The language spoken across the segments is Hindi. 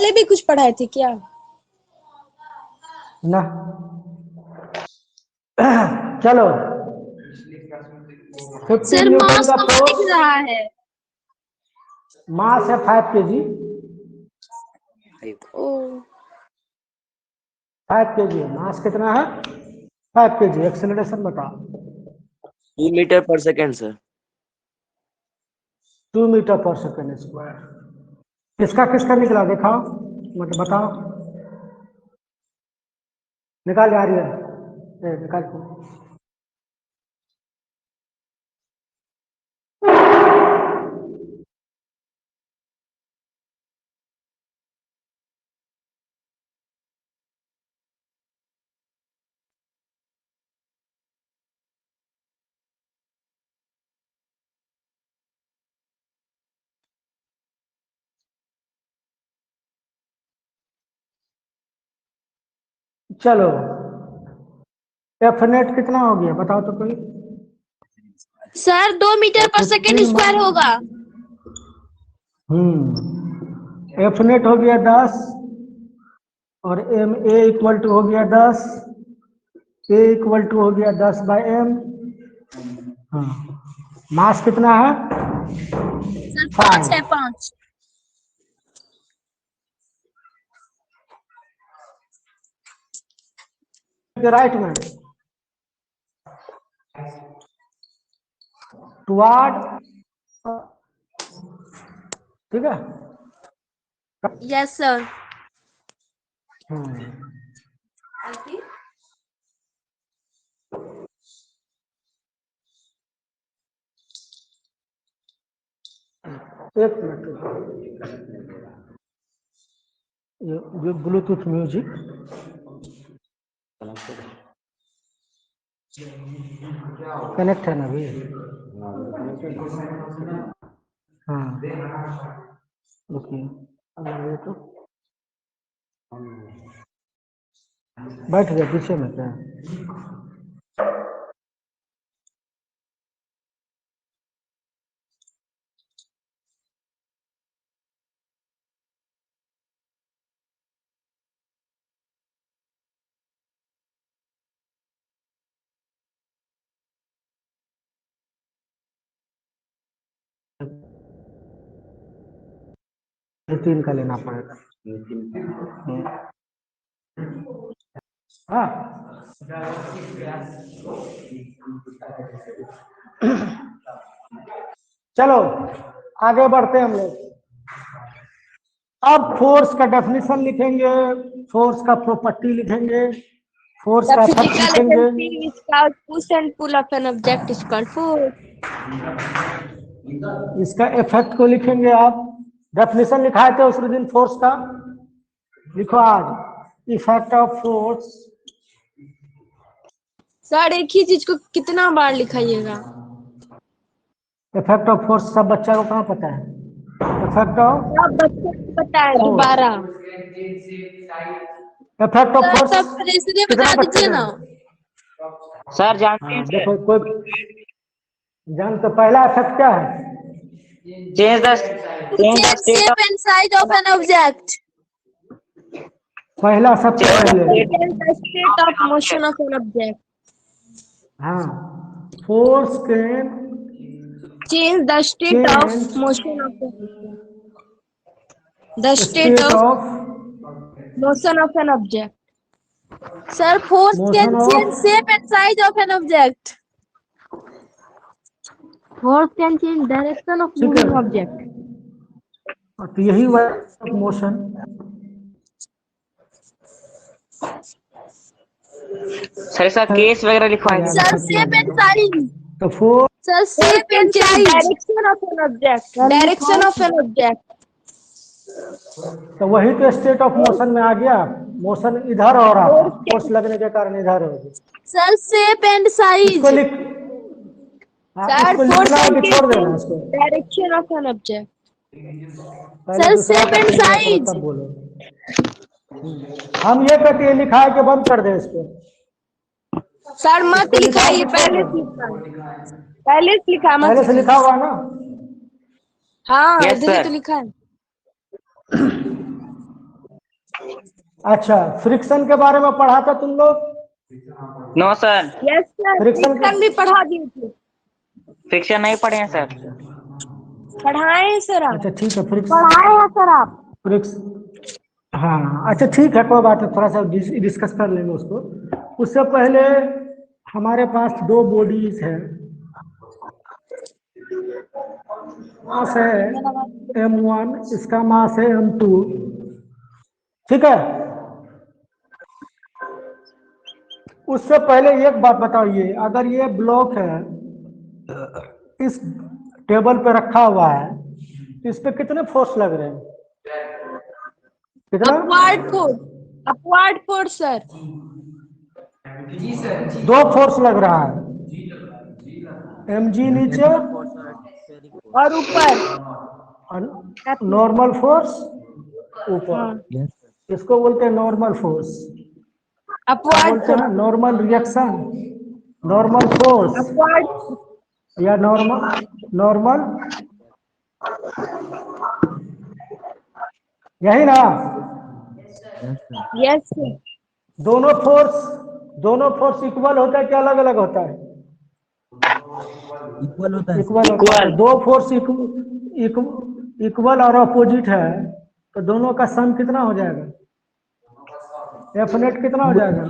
पहले भी कुछ पढ़ाए थे क्या? ना। चलो, 15 सर न्यूटन मास का कहाँ दिख फोर्स, रहा है? मास है 5 kg। ओ 5 kg मास कितना है? 5 kg। एक्सेलरेशन बता। 2 मीटर पर सेकेंड सर। 2 मीटर पर सेकेंड स्क्वायर। किसका किसका निकला दिखाओ, मतलब बताओ। निकाल आ रही है, निकाल। चलो, एफ नेट कितना हो गया बताओ तो कोई। सर 2 मीटर पर सेकेंड स्क्वायर होगा। एफ नेट हो गया 10 और एम ए इक्वल टू हो गया 10। ए इक्वल टू हो गया 10/m। हाँ, मास कितना है? सर 5 5। है 5। राइट में टुवार्ड, ठीक है। Yes sir. एक मिनट, ये ब्लूटूथ म्यूजिक कनेक्ट है ना अभी? हाँ, रुकिए, ये तो बैठ गया पीछे में क्या? नितिन का लेना पड़ेगा। हाँ, चलो आगे बढ़ते हैं हम लोग। अब फोर्स का डेफिनेशन लिखेंगे, फोर्स का प्रॉपर्टी लिखेंगे, फोर्स The का इफेक्ट physical लिखेंगे। agency is called push and pull of an object is called force. इसका इफेक्ट को लिखेंगे आप। डेफिनेशन लिखाए थे उस दिन फोर्स का, लिखो आज। Effect of force. सर एक ही चीज को कितना बार लिखाइएगा? इफेक्ट ऑफ फोर्स सब बच्चा को कहाँ पता है? इफेक्ट ऑफ सब बच्चे को पता है दोबारा। इफेक्ट ऑफ सर फोर्स तब फिर इसलिए कितना बता बच्चे दीजिए को? ना। सर जानते हैं हाँ, सर, देखो कोई जान तो पहला इफेक्ट क्या है? Change the Change state shape and size of an object. पहला सबसे पहले। Change the state of motion of an object. हाँ, force can Change the state of change motion of an object. The state state of of motion of an object. Sir, force can motion change of, shape and size of an object. Force can change direction of ठीक है। moving object. तो यही वर्क मोशन। सर इसका केस वगैरह लिखवाए थे। Sir, shape and size. तो force Sir, shape and size. Direction of an object. Direction of an object. तो वही तो स्टेट ऑफ मोशन में आ गया। मोशन इधर हो रहा था, फोर्स लगने के कारण इधर हो गया। Sir, shape and size. इसको लिख, हाँ, Sir, इसको force लिखना है and कि छोड़ देना इसको? direction of an object. पहले Sir, दूसरा shape and क्वेश्चन दिया करो, size. तब बोलो। हम ये कहते हैं लिखा है कि बंद कर दे इसको। सर मत लिखाइए, पहले से लिखा। पहले से लिखा मत पहले से लिखा हुआ ना? हाँ Yes, इधर ही sir. तो लिखा है। अच्छा, फ्रिक्शन के बारे में पढ़ा था तुम लोग? No sir, yes sir, friction friction भी पढ़ा दिए थे। फ्रिक्शन नहीं पढ़े हैं सर। पढ़ाए हैं सर आप। अच्छा ठीक है, पढ़ाए हैं सर आप। फ्रिक्स हाँ अच्छा ठीक है, कोई बात नहीं, थोड़ा सा डिस्कस कर लेंगे उसको। उससे पहले हमारे पास दो बॉडीज है, मास है m1, इसका मास है m2, ठीक है। उससे पहले एक बात बताइए, अगर ये ब्लॉक है इस टेबल पे रखा हुआ है, तो इस पे कितने फोर्स लग रहे हैं? कितना? Upward force sir. दो फोर्स लग रहा है, mg नीचे और ऊपर और नॉर्मल फोर्स ऊपर। हाँ, इसको बोलते हैं नॉर्मल फोर्स। क्या अपवर्ड बोलते फोर्स। हैं? Normal reaction, normal force, upward. या नॉर्मल नॉर्मल, यही ना? Yes sir. दोनों फोर्स इक्वल होता है कि अलग अलग होता है? इक्वल होता है इक्वल सर। होता है। इक्वल। तो दो फोर्स इक्वल और अपोजिट है, तो दोनों का सम कितना हो जाएगा? एफ नेट कितना हो जाएगा?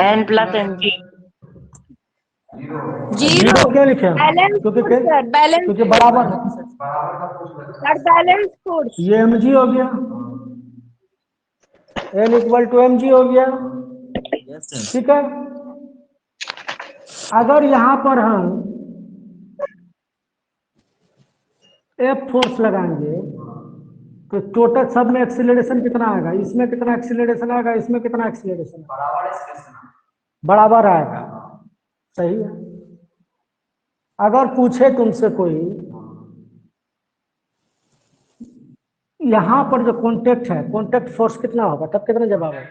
n plus N G. Zero. Zero क्यों लिखे हम? बैलेंस क्योंकि फोर्स सर, बैलेंस क्योंकि फोर्स। बराबर, सर बैलेंस फोर्स। ये एम जी हो गया, N equal to M G हो गया, यस सर। ठीक है। अगर यहां पर हम एफ फोर्स लगाएंगे तो टोटल सब में एक्सीलरेशन कितना आएगा? इसमें कितना एक्सीलरेशन आएगा, इसमें कितना एक्सीलरेशन आएगा? बराबर आएगा, सही है। अगर पूछे तुमसे कोई यहां पर जो कांटेक्ट है, कांटेक्ट फोर्स कितना होगा, तब कितना जवाब है?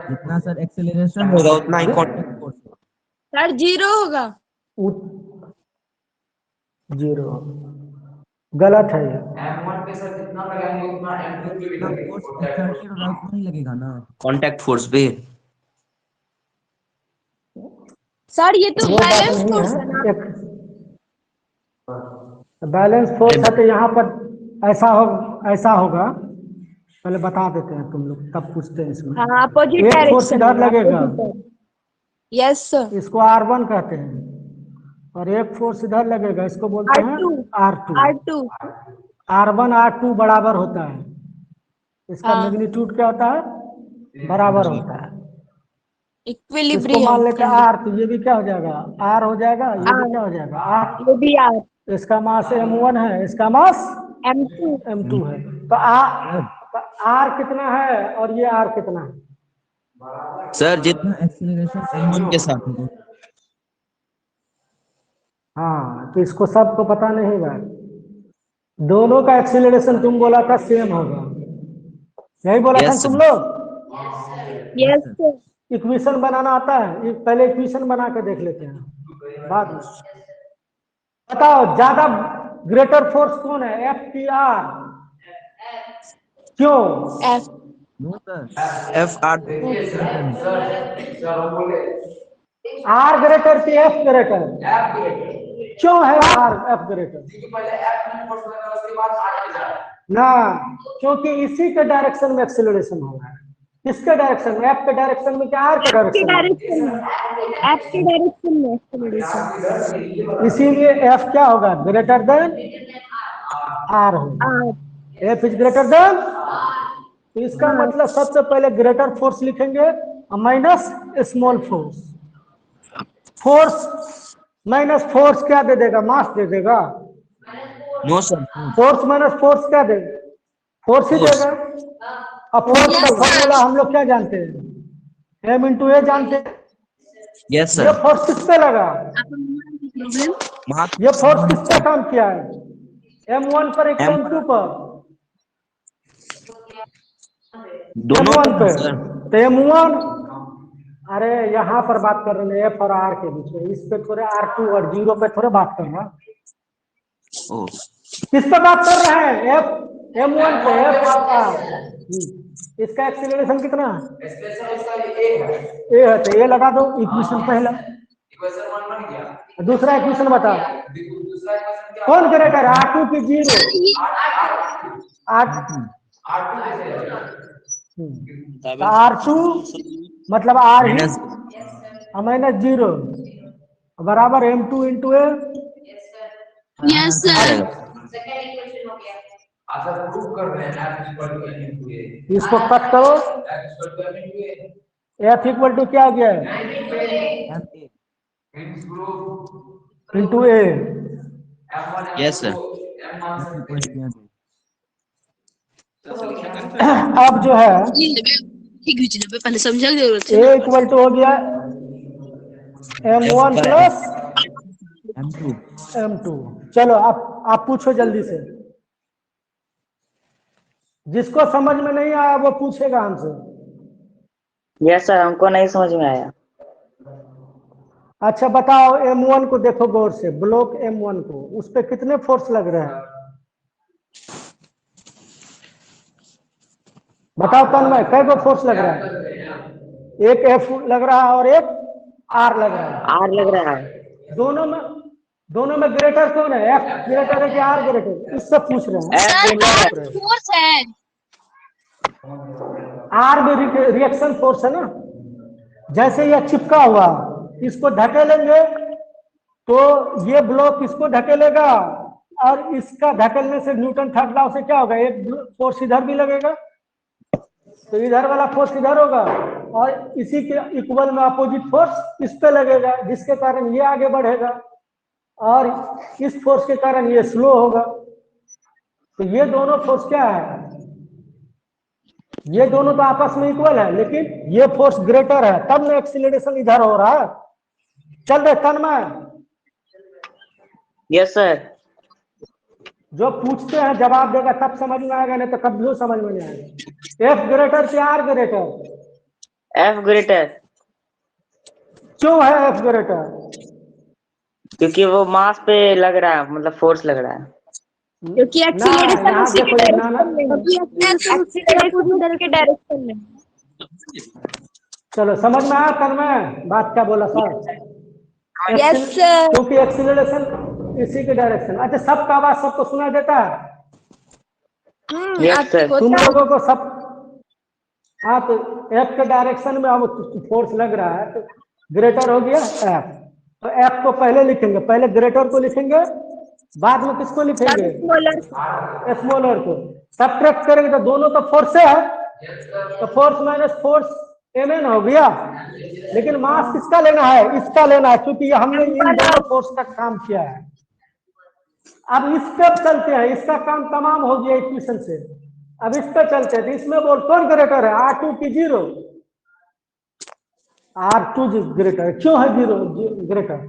जितना सर एक्सेलरेशन होगा उतना ही कांटेक्ट फोर्स होगा। सर जीरो होगा। जीरो, गलत है ये। सर जितना फोर्स एक्सर्टेड होगा उतना ही लगेगा ना। कांटेक्ट फोर्स पे। सर ये तो वो बात बैलेंस नहीं फोर्स है ना। है, एक बैलेंस फोर्स है तो यहाँ पर ऐसा होगा, पहले बता देते हैं, तुम लोग तब पूछते हैं इसमें। हाँ, अपोजिट एक फोर्स डायरेक्शन इधर में, लगेगा, यस सर। इसको R1 कहते हैं, और एक फोर्स इधर लगेगा, इसको बोलते हैं R2। R2। R2। R1 R2 बराबर होता है, इसका हाँ, मैग्नीट्यूड क्या होता है? बराबर होता है। इसको इक्विलिब्रियम मान लेते हैं कंडीशन। R, तो ये भी क्या हो जाएगा? R हो जाएगा, ये भी क्या हो जाएगा? R। ये भी आर। इसका मास M1 है, इसका मास M2। M2 है, तो सर R कितना है और ये R कितना है? सर जितना एक्सेलरेशन m1 के साथ होगा। हाँ, तो इसको सबको पता नहीं है, दोनों का एक्सीलरेशन तुम बोला था सेम होगा, यही बोला था यस ना तुम सर। लोग? Yes yes sir. Sir. Equation बनाना आता है? पहले इक्वेशन बना के देख लेते हैं बाद में। बताओ ज्यादा ग्रेटर फोर्स कौन है, एफ की आर? क्यों? F. No sir, F R greater है। आर ग्रेटर की एफ ग्रेटर? क्यों है आर एफ ग्रेटर? ना, क्योंकि इसी के डायरेक्शन में एक्सेलरेशन हो रहा है। किसके डायरेक्शन में? एफ के डायरेक्शन में क्या आर के एफ के डायरेक्शन डायरेक्शन में। एफ के डायरेक्शन में एक्सेलरेशन। में? इसीलिए एफ क्या होगा? ग्रेटर देन आर होगा। R. F is greater than, तो इसका हाँ, मतलब सबसे पहले ग्रेटर फोर्स लिखेंगे minus small force. Force minus force क्या दे देगा? मास दे देगा। No sir. Force minus force क्या देगा? फोर्स ही फोर्स। देगा। अब फोर्स का फॉर्मूला हम लोग क्या जानते हैं? m इंटू ए जानते हैं। यस ये सर। फोर्स किस पे लगा? ये फोर्स किस पे काम किया है? M1 पर एक एम M2 पर? दोनों M1 पे पे। सर। तो M1, अरे यहाँ पर बात कर रहे हैं एफ और आर के बीच में, इस पे थोड़े R2 और जीरो पे थोड़े बात कर रहे हैं। ओ किस पे बात कर रहे हैं? एफ m1 पे इसका एक्सीलरेशन कितना है? ए है तो ये लगा दो इक्वेशन पहला। दूसरा इक्वेशन बता, कौन ग्रेटर R2 की 0? R2 मतलब R माइनस माइनस 0 बराबर M2 into A. Yes sir. इसको कट करो, F इक्वल टू क्या हो गया है? Into A. Yes sir. अब जो है पहले समझा जरूरत ए इक्वल टू हो गया M1 प्लस M2। चलो आप पूछो जल्दी से, जिसको समझ में नहीं आया वो पूछेगा हमसे। यस सर, हमको नहीं समझ में आया। अच्छा बताओ, M1 को देखो गौर से, ब्लॉक M1 को, उस पे कितने फोर्स लग रहे हैं? बताओ तन्मय, कै गो फोर्स लग रहा है? एक F लग रहा है और एक R लग रहा है। आर लग रहा है। दोनों में ग्रेटर कौन है? F ग्रेटर है कि R ग्रेटर? इससे पूछ रहे हैं। फोर्स है। R में रिएक्शन फोर्स है ना। जैसे यह चिपका हुआ, इसको ढकेलेंगे तो ये ब्लॉक इसको ढकेलेगा, और इसका ढकेलने से न्यूटन थर्ड लॉ से क्या होगा? एक फोर्स इधर भी लगेगा तो इधर वाला फोर्स इधर होगा, और इसी के इक्वल में अपोजिट फोर्स इस पे लगेगा, जिसके कारण ये आगे बढ़ेगा, और इस फोर्स के कारण ये स्लो होगा। तो ये दोनों फोर्स क्या है? ये दोनों तो आपस में इक्वल है, लेकिन ये फोर्स ग्रेटर है, तब ना एक्सीलरेशन इधर हो रहा है। चल रहे तन्मय, यस सर। जो पूछते हैं जवाब देगा तब समझ में आएगा, नहीं तो कभी समझ में नहीं आएगा। F ग्रेटर से R ग्रेटर? F greater. क्यों है F ग्रेटर? क्योंकि वो मास पे लग रहा है, मतलब फोर्स लग रहा है। क्योंकि एक्सीलरेशन यहाँ उसी के देखो, डायरेक्शन में है। एक्सीलरेशन उसी के डायरेक्शन में है। चलो समझ में आया तन्मय बात क्या बोला सर? Yes sir. क्योंकि एक्सीलरेशन इसी के डायरेक्शन। अच्छा, सबका आवाज सबको सुना देता है? Yes sir. तुम लोगों को सब? हाँ, तो F के डायरेक्शन में अब फोर्स लग रहा है तो ग्रेटर हो गया F। तो F को पहले लिखेंगे, पहले ग्रेटर को लिखेंगे, बाद में किसको लिखेंगे? स्मॉलर को। सब्ट्रैक्ट करेंगे तो दोनों तो फोर्स है, तो फोर्स माइनस फोर्स Mn हो गया। लेकिन मास किसका लेना है? इसका लेना है, क्योंकि हमने इन दोनों फोर्स का काम किया है। अब इस पे चलते हैं, इसका काम तमाम हो गया इक्वेशन से। अब इस पे चलते हैं, तो इसमें बोल कौन ग्रेटर है? R2 की 0? R2 greater. क्यों है 0 ग्रेटर?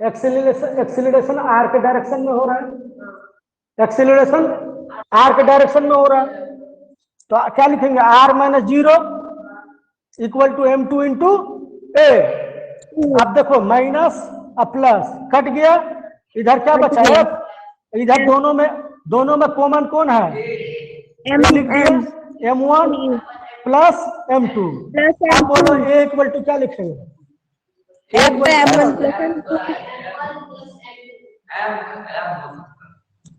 एक्सीलरेशन R के डायरेक्शन में हो रहा है। एक्सीलरेशन R के डायरेक्शन में हो रहा है, तो क्या लिखेंगे? R minus 0 equal to M2 into A. अब देखो, माइनस प्लस कट गया, इधर क्या बचा है? इधर दोनों में कॉमन कौन है? M1 plus M2। अब बोलो ए इक्वल टू क्या लिखेंगे?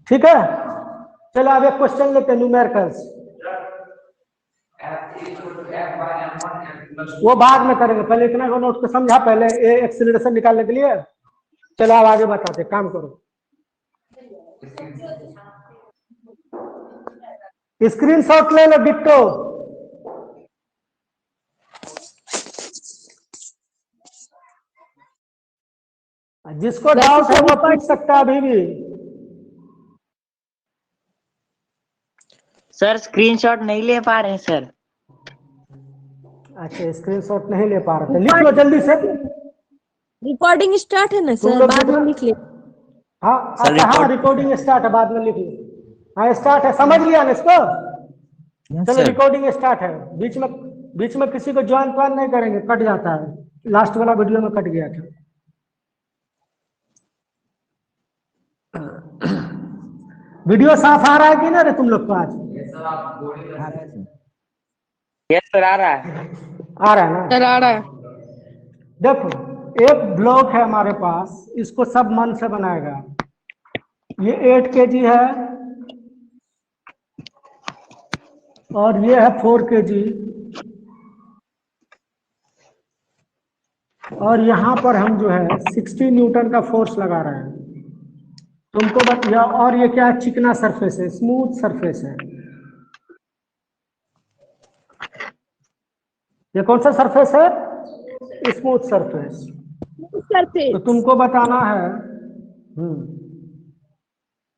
ठीक है, चलो अब एक क्वेश्चन लेते हैं न्यूमेरिकल्स। वो बाद में करेंगे, पहले इतना को नोट को समझा, पहले ए एक्सीलरेशन निकालने के लिए। चलो अब आगे बताते, काम करो। स्क्रीनशॉट ले लो डिट्टो। जिसको डाउट है वो पूछ सकता है अभी भी। सर स्क्रीनशॉट नहीं ले पा रहे हैं सर। अच्छा, स्क्रीनशॉट नहीं ले पा रहे थे, लिख लो जल्दी से। रिकॉर्डिंग स्टार्ट है ना सर, बाद में लिख ले। हाँ अच्छा, हाँ रिकॉर्डिंग स्टार्ट है, बाद में लिख लो। हाँ स्टार्ट है, समझ लिया ना इसको? चलो रिकॉर्डिंग स्टार्ट है। बीच में किसी को ज्वाइन नहीं करेंगे, कट जाता है। लास्ट वाला वीडियो में कट गया था। वीडियो साफ आ रहा है कि ना रे तुम लोग को आज? आ रहा है सर। यस सर आ रहा है। आ रहा है ना? सर आ रहा है। देखो, एक ब्लॉक है हमारे पास, इसको सब मन से बनाएगा। ये 8 kg है और ये है 4 kg, और यहां पर हम जो है 60 न्यूटन का फोर्स लगा रहे हैं। तुमको बताया। और ये क्या है? चिकना सरफेस है, स्मूथ सरफेस है। ये कौन सा सरफेस है? Smooth surface. तो तुमको बताना है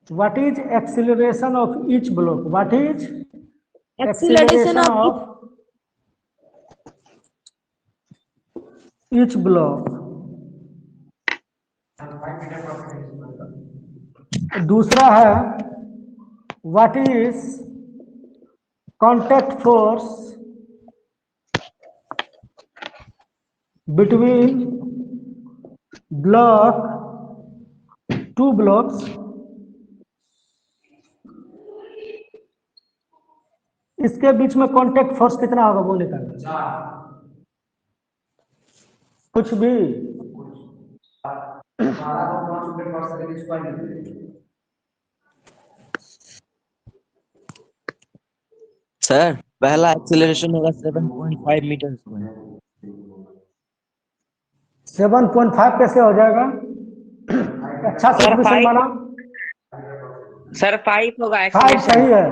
what is acceleration of each block. What is acceleration acceleration of of each block. दूसरा है what is contact force between block, 2 blocks। इसके बीच में कांटेक्ट फोर्स कितना होगा वो निकालना। कुछ भी। सर पहला एक्सेलरेशन होगा 7.5 मीटर स्क्वायर। 7.5 कैसे हो जाएगा? अच्छा से सर क्वेश्चन बना। 5 होगा 5 सही है।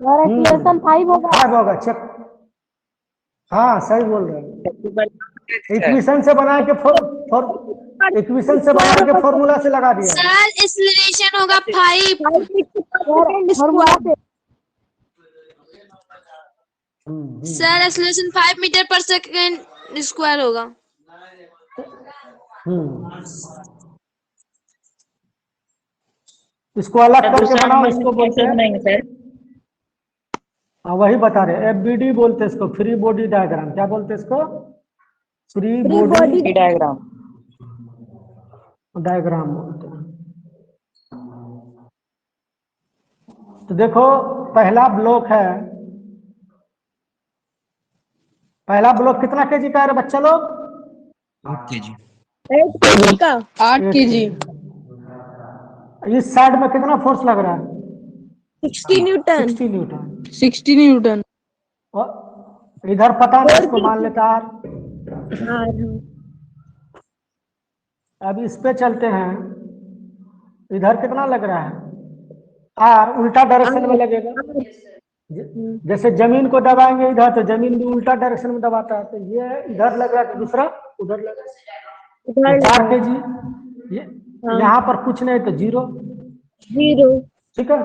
और एक्सीलरेशन 5 होगा। 5 होगा, चेक। हाँ सही बोल रहे हैं। इक्वेशन से बना के इक्वेशन से बना के फॉर्मूला से लगा दिया। सर एक्सीलरेशन होगा 5। सर एक्सीलरेशन 5 मीटर पर सेकेंड स्क्वायर होगा। इसको अलग करके दूसरा बनाओ। नंबर इसको बोलते कैसे हैं, बनाएंगे सर? हाँ वही बता रहे, FBD बोलते हैं इसको, फ्री बॉडी डायग्राम। क्या बोलते हैं इसको? Free body diagram. डायग्राम बोलते हैं। तो देखो, पहला ब्लॉक है। पहला ब्लॉक कितना केजी का है रे बच्चा लोग? 8 kg। 8 kg का। 8 kg। इस साइड में कितना फोर्स लग रहा है? 60 न्यूटन। 60 न्यूटन। 60 न्यूटन। और इधर पता नहीं, इसको मान लेता है। अब इस पे चलते हैं। इधर कितना लग रहा है? R उल्टा डायरेक्शन में लगेगा। जैसे जमीन को दबाएंगे इधर, तो जमीन भी उल्टा डायरेक्शन में दबाता है। तो ये इधर लग रहा है, तो दूसरा उधर लग रहा है। 4 kg। यहाँ पर कुछ नहीं तो 0। ठीक है।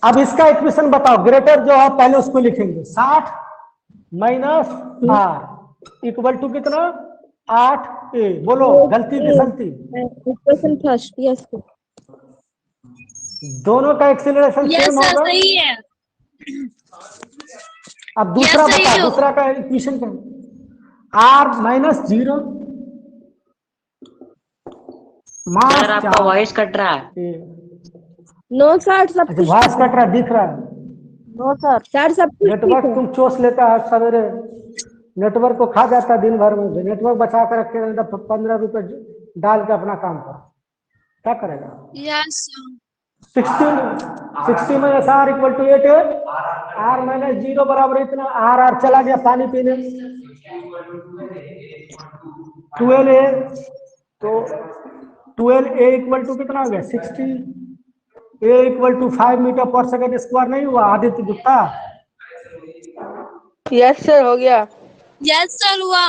अब इसका इक्वेशन बताओ। ग्रेटर जो है पहले उसको लिखेंगे। 60 माइनस R इक्वल टू कितना? 8A। बोलो गलती की सलती। Equation first. यस दोनों का एक्सीलरेशन यस सेम सर होगा। सही है। अब दूसरा Yes, सही बता, हो। दूसरा का इक्वेशन क्या? R माइनस 0 सर आपका वॉइस कट रहा है। नो सर सब अच्छा वॉइस कट रहा दिख रहा है। No sir. सर सब कुछ नेटवर्क तुम चोस लेता है सवेरे, नेटवर्क को खा जाता है दिन भर में। नेटवर्क बचा कर रखे, 15 रुपए डाल के अपना काम कर, क्या करेगा? यस 60 में SR इक्वल टू 8 है। R माइनस 0 बराबर इतना। R चला गया पानी पीने। 12A। तो 12A इक्वल टू कितना हो गया? 60। A इक्वल टू 5 मीटर पर सेकेंड स्क्वायर नहीं हुआ आदित्य गुप्ता? यस सर हो गया। यस सर हुआ।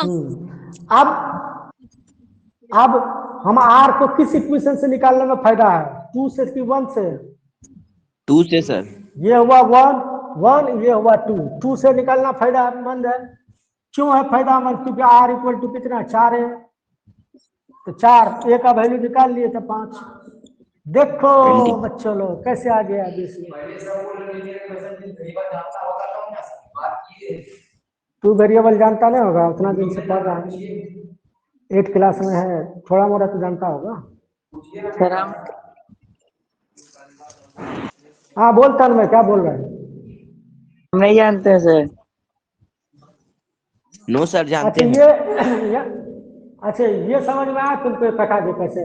अब हम R को किस इक्वेशन से निकालने में फायदा है? 2 से कि 1 से? 2 से सर। ये हुआ 1, ये हुआ 2 से निकालना फायदामंद है। क्यों है फायदामंद? क्योंकि R इक्वल टू कितना? 4 है। तो 4, A का वैल्यू निकाल लिए थे 5। देखो 20। बच्चों लोग कैसे आ गया। तू वेरिएबल जानता नहीं होगा, उतना दिन से पढ़ रहा है। 8 क्लास में है, थोड़ा मोड़ा तो जानता होगा। सर हम हाँ बोल तन्मय, क्या बोल रहा है? नहीं जानते हैं सर। नो सर जानते अच्छा हैं। ये अच्छा ये समझ में आया तुमको ये कटा दे कैसे?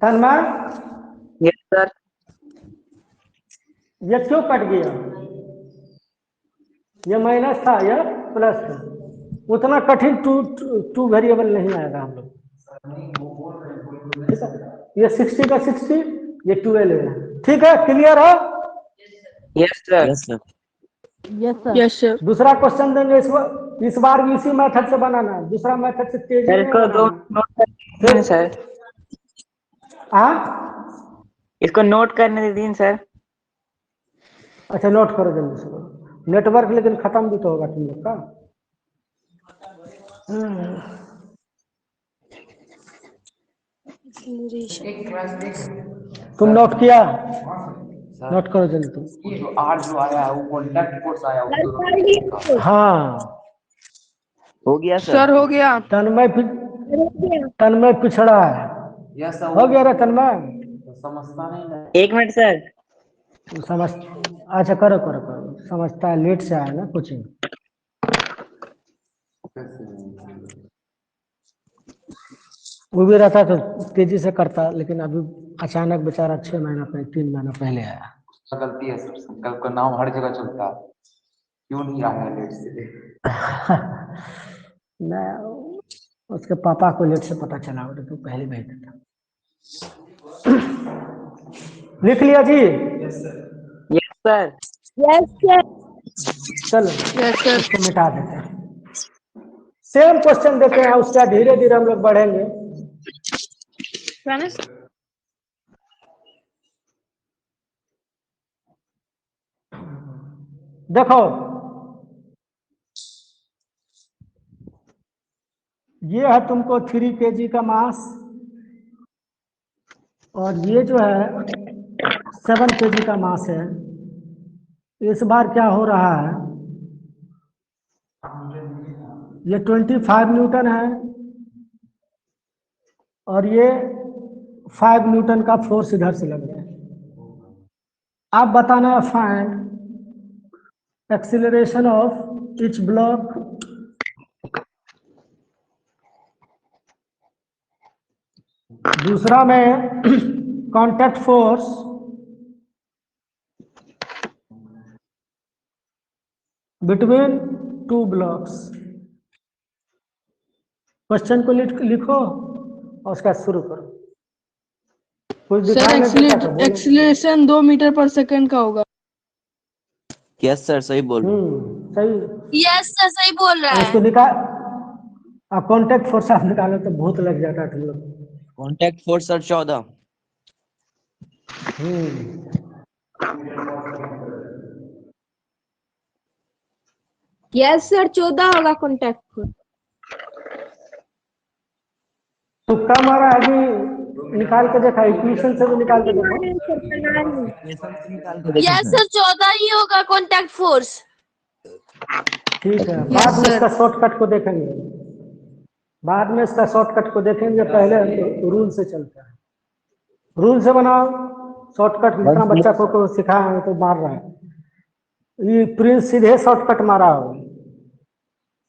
तन्मय, यस सर। ये क्यों कट गया? ये माइनस था, ये प्लस था। उतना कठिन टू वेरिएबल नहीं आएगा हम लोग। ठीक है, ये 60 का 60, ये 12 है। ठीक है, क्लियर है? Yes sir. Yes sir. Yes sir. दूसरा क्वेश्चन देंगे इस बार भी इसी मेथड से बनाना है, दूसरा मेथड से तेजी सर में इसको दो बनाना नोट करने दीजिए सर। हाँ इसको नोट करने दीजिए सर। अच्छा नोट करो जल्दी से करो। नेटवर्क लेकिन खत्म भी तो होगा तुम लोग का। तुम नोट किया? नोट करो जल्दी तुम। जो आर जो आया है वो कॉन्टैक्ट फोर्स आया है, सर वो कर लिए। हाँ हो गया सर सर। हो गया। तन्मय हो गया। तन्मय पिछड़ा है। Yes sir. हो गया रे तन्मय? समझता नहीं है। एक मिनट सर। समझ, अच्छा करो करो करो, समझता है, लेट से आया ना कोचिंग। वो भी रहता तो तेजी से करता, लेकिन अभी अचानक बेचारा 6 महीना पहले, 3 महीना पहले आया। गलती है सर, संकल्प का नाम हर जगह चलता है, क्यों नहीं आया लेट से? मैं उसके पापा को लेट से पता चला, वो तो पहले भेज देता। लिख लिया जी? Yes sir. Yes sir. चलो यस सर। इसको मिटा देते हैं। सेम क्वेश्चन देते हैं, उसका धीरे धीरे हम लोग बढ़ेंगे। देखो ये है तुमको 3 kg का मास, और ये जो है 7 kg का मास है। इस बार क्या हो रहा है, ये 25 न्यूटन है और ये 5 न्यूटन का फोर्स इधर से लग रहा है। आप बताना है find acceleration of each block दूसरा में contact force between 2 blocks. Question को लिखो और उसका शुरू करो। कुछ सर दिखाई नहीं देता तो बोलो। एक्सीलरेशन 2 मीटर पर सेकंड का होगा। यस सर सही बोल रहे हो। सही। यस सर सही बोल रहा इसको है। निकाल, अब कांटेक्ट फोर्स आप निकालो तो भूत लग जाता है तुम लोग। Contact force sir 14। Yes sir 14 होगा कॉन्टैक्ट फोर्स। तुक्का मारा है कि निकाल के देखा? इक्वेशन से भी निकाल के देखो। इक्वेशन से निकाल के देखो यस सर। सर 14 ही होगा कॉन्टैक्ट फोर्स। ठीक है, Yes, बाद में sir. इसका शॉर्टकट को देखेंगे, बाद में इसका शॉर्टकट को देखेंगे, पहले रूल से चलता है। रूल से बनाओ शॉर्टकट। जितना बच्चा को सिखाया है तो मार रहा है। ये प्रिंस सीधे शॉर्टकट मारा हो,